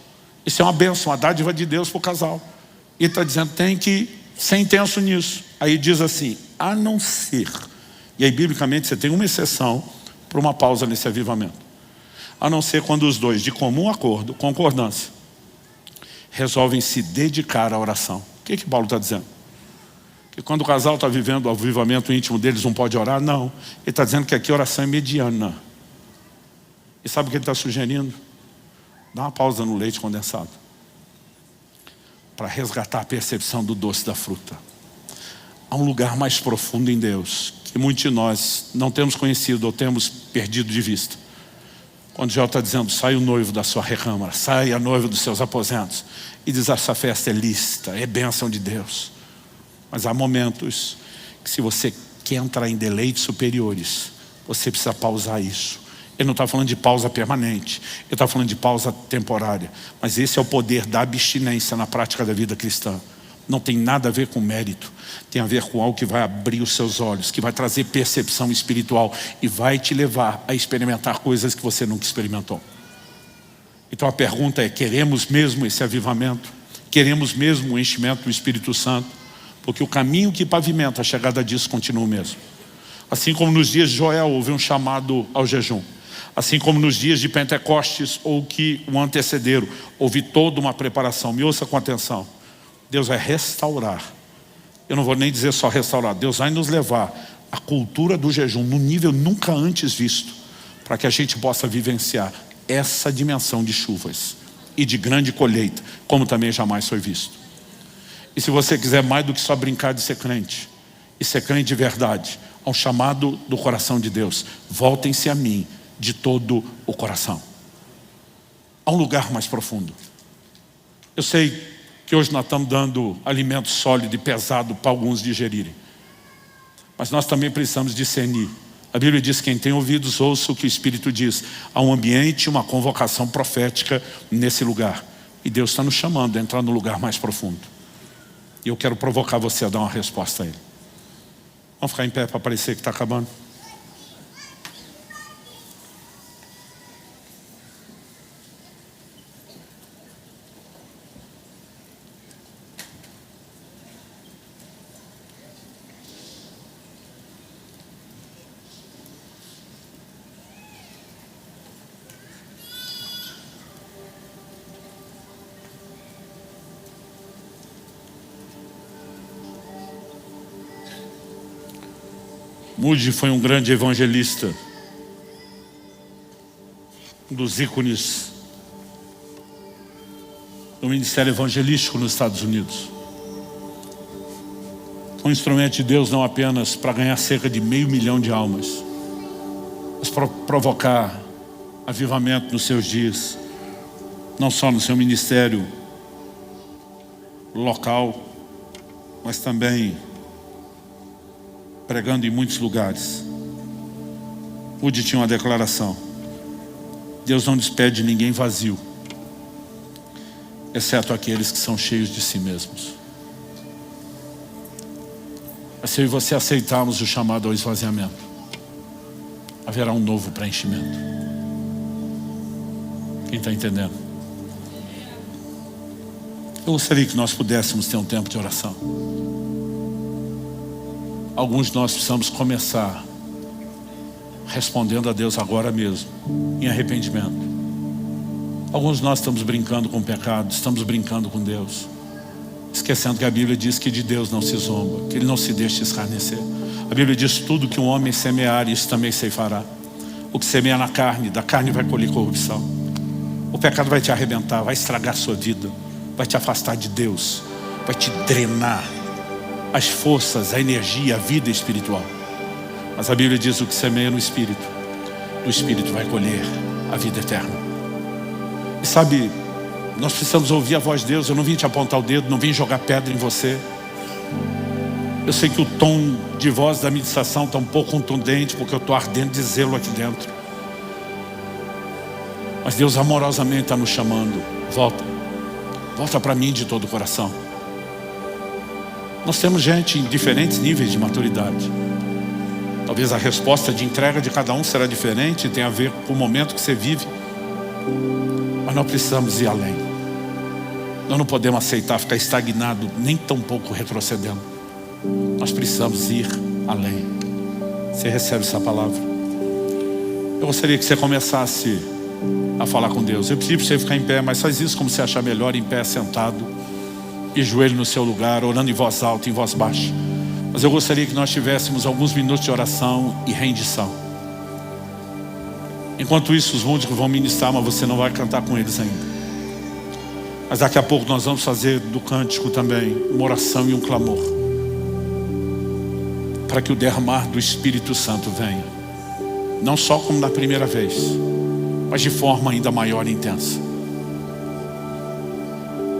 Isso é uma bênção, uma dádiva de Deus para o casal. Ele está dizendo, tem que ser intenso nisso. Aí diz assim, a não ser, e aí biblicamente você tem uma exceção para uma pausa nesse avivamento. A não ser quando os dois, de comum acordo, concordância, resolvem se dedicar à oração. O que Paulo está dizendo? Que quando o casal está vivendo o avivamento íntimo deles, não pode orar? Não. Ele está dizendo que aqui a oração é mediana. E sabe o que ele está sugerindo? Dá uma pausa no leite condensado. Para resgatar a percepção do doce da fruta. Há um lugar mais profundo em Deus, que muitos de nós não temos conhecido ou temos perdido de vista. Quando Jó está dizendo, sai o noivo da sua recâmara, sai a noiva dos seus aposentos. E diz, essa festa é lícita, é bênção de Deus. Mas há momentos que se você quer entrar em deleites superiores, você precisa pausar isso. Ele não está falando de pausa permanente, ele está falando de pausa temporária. Mas esse é o poder da abstinência na prática da vida cristã. Não tem nada a ver com mérito, tem a ver com algo que vai abrir os seus olhos, que vai trazer percepção espiritual e vai te levar a experimentar coisas que você nunca experimentou. Então a pergunta é, queremos mesmo esse avivamento? Queremos mesmo o enchimento do Espírito Santo? Porque o caminho que pavimenta a chegada disso continua o mesmo. Assim como nos dias de Joel houve um chamado ao jejum. Assim como nos dias de Pentecostes ou que o antecederam, houve toda uma preparação. Me ouça com atenção. Deus vai restaurar. Eu não vou nem dizer só restaurar. Deus vai nos levar à cultura do jejum num nível nunca antes visto, para que a gente possa vivenciar essa dimensão de chuvas e de grande colheita, como também jamais foi visto. E se você quiser mais do que só brincar de ser crente, e ser crente de verdade, há um chamado do coração de Deus. Voltem-se a mim de todo o coração. a um lugar mais profundo. Eu sei que hoje nós estamos dando alimento sólido e pesado para alguns digerirem, mas nós também precisamos discernir. A Bíblia diz: quem tem ouvidos, ouça o que o Espírito diz. Há um ambiente, uma convocação profética nesse lugar, e Deus está nos chamando a entrar no lugar mais profundo. E eu quero provocar você a dar uma resposta a Ele. Vamos ficar em pé para parecer que está acabando? Moody foi um grande evangelista, um dos ícones do ministério evangelístico nos Estados Unidos. Um instrumento de Deus não apenas para ganhar cerca de 500 mil de almas, mas para provocar avivamento nos seus dias, não só no seu ministério local, mas também pregando em muitos lugares. Moody tinha uma declaração: Deus não despede ninguém vazio, exceto aqueles que são cheios de si mesmos. Mas se eu e você aceitarmos o chamado ao esvaziamento, haverá um novo preenchimento. Quem está entendendo? Eu gostaria que nós pudéssemos ter um tempo de oração. Alguns de nós precisamos começar respondendo a Deus agora mesmo, em arrependimento. Alguns de nós estamos brincando com o pecado, estamos brincando com Deus, esquecendo que a Bíblia diz que de Deus não se zomba, que Ele não se deixa escarnecer. A Bíblia diz: tudo que um homem semear, isso também ceifará. O que semeia na carne, da carne vai colher corrupção. O pecado vai te arrebentar, vai estragar a sua vida, vai te afastar de Deus, vai te drenar as forças, a energia, a vida espiritual. Mas a Bíblia diz: o que semeia no Espírito, do Espírito vai colher a vida eterna. E sabe, nós precisamos ouvir a voz de Deus. Eu não vim te apontar o dedo, não vim jogar pedra em você. Eu sei que o tom de voz da ministração está um pouco contundente, porque eu estou ardendo de zelo aqui dentro. Mas Deus amorosamente está nos chamando: volta para mim de todo o coração. Nós temos gente em diferentes níveis de maturidade. Talvez a resposta de entrega de cada um será diferente, tem a ver com o momento que você vive. Mas nós precisamos ir além. Nós não podemos aceitar ficar estagnado, nem tão pouco retrocedendo. Nós precisamos ir além. Você recebe essa palavra? Eu gostaria que você começasse a falar com Deus. Eu pedi para você ficar em pé, mas faz isso como você achar melhor, em pé, sentado, e joelho no seu lugar, orando em voz alta, em voz baixa. Mas eu gostaria que nós tivéssemos alguns minutos de oração e rendição. Enquanto isso, os músicos vão ministrar, mas você não vai cantar com eles ainda. Mas daqui a pouco nós vamos fazer do cântico também uma oração e um clamor, para que o derramar do Espírito Santo venha, não só como na primeira vez, mas de forma ainda maior e intensa.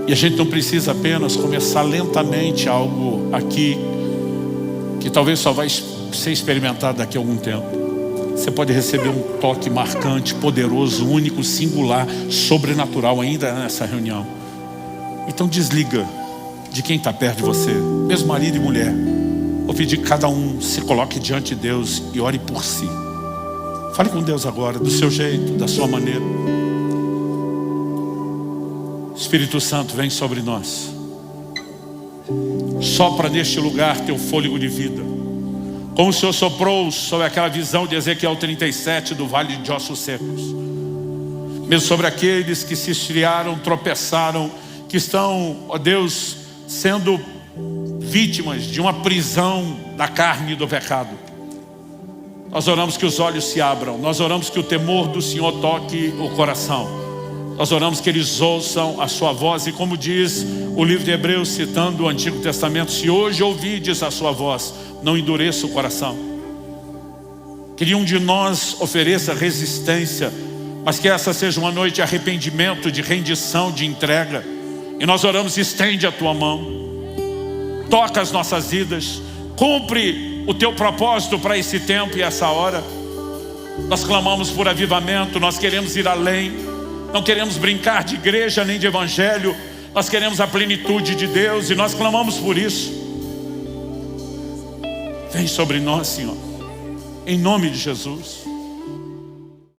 E a gente não precisa apenas começar lentamente algo aqui que talvez só vai ser experimentado daqui a algum tempo. Você pode receber um toque marcante, poderoso, único, singular, sobrenatural ainda nessa reunião. Então desliga de quem está perto de você, mesmo marido e mulher. Vou pedir que cada um se coloque diante de Deus e ore por si. Fale com Deus agora, do seu jeito, da sua maneira. Espírito Santo, vem sobre nós. Sopra neste lugar teu fôlego de vida, como o Senhor soprou sobre aquela visão de Ezequiel 37 do vale de ossos secos. Mesmo sobre aqueles que se esfriaram, tropeçaram, que estão, ó Deus, sendo vítimas de uma prisão da carne e do pecado. Nós oramos que os olhos se abram. Nós oramos que o temor do Senhor toque o coração. Nós oramos que eles ouçam a sua voz. E como diz o livro de Hebreus, citando o Antigo Testamento: se hoje ouvides a sua voz, não endureça o coração. Que nenhum de nós ofereça resistência mas que essa seja uma noite de arrependimento, de rendição, de entrega. E nós oramos, estende a tua mão, toca as nossas vidas, cumpre o teu propósito para esse tempo e essa hora. Nós clamamos por avivamento, nós queremos ir além, não queremos brincar de igreja nem de evangelho, nós queremos a plenitude de Deus e nós clamamos por isso. Vem sobre nós, Senhor, em nome de Jesus.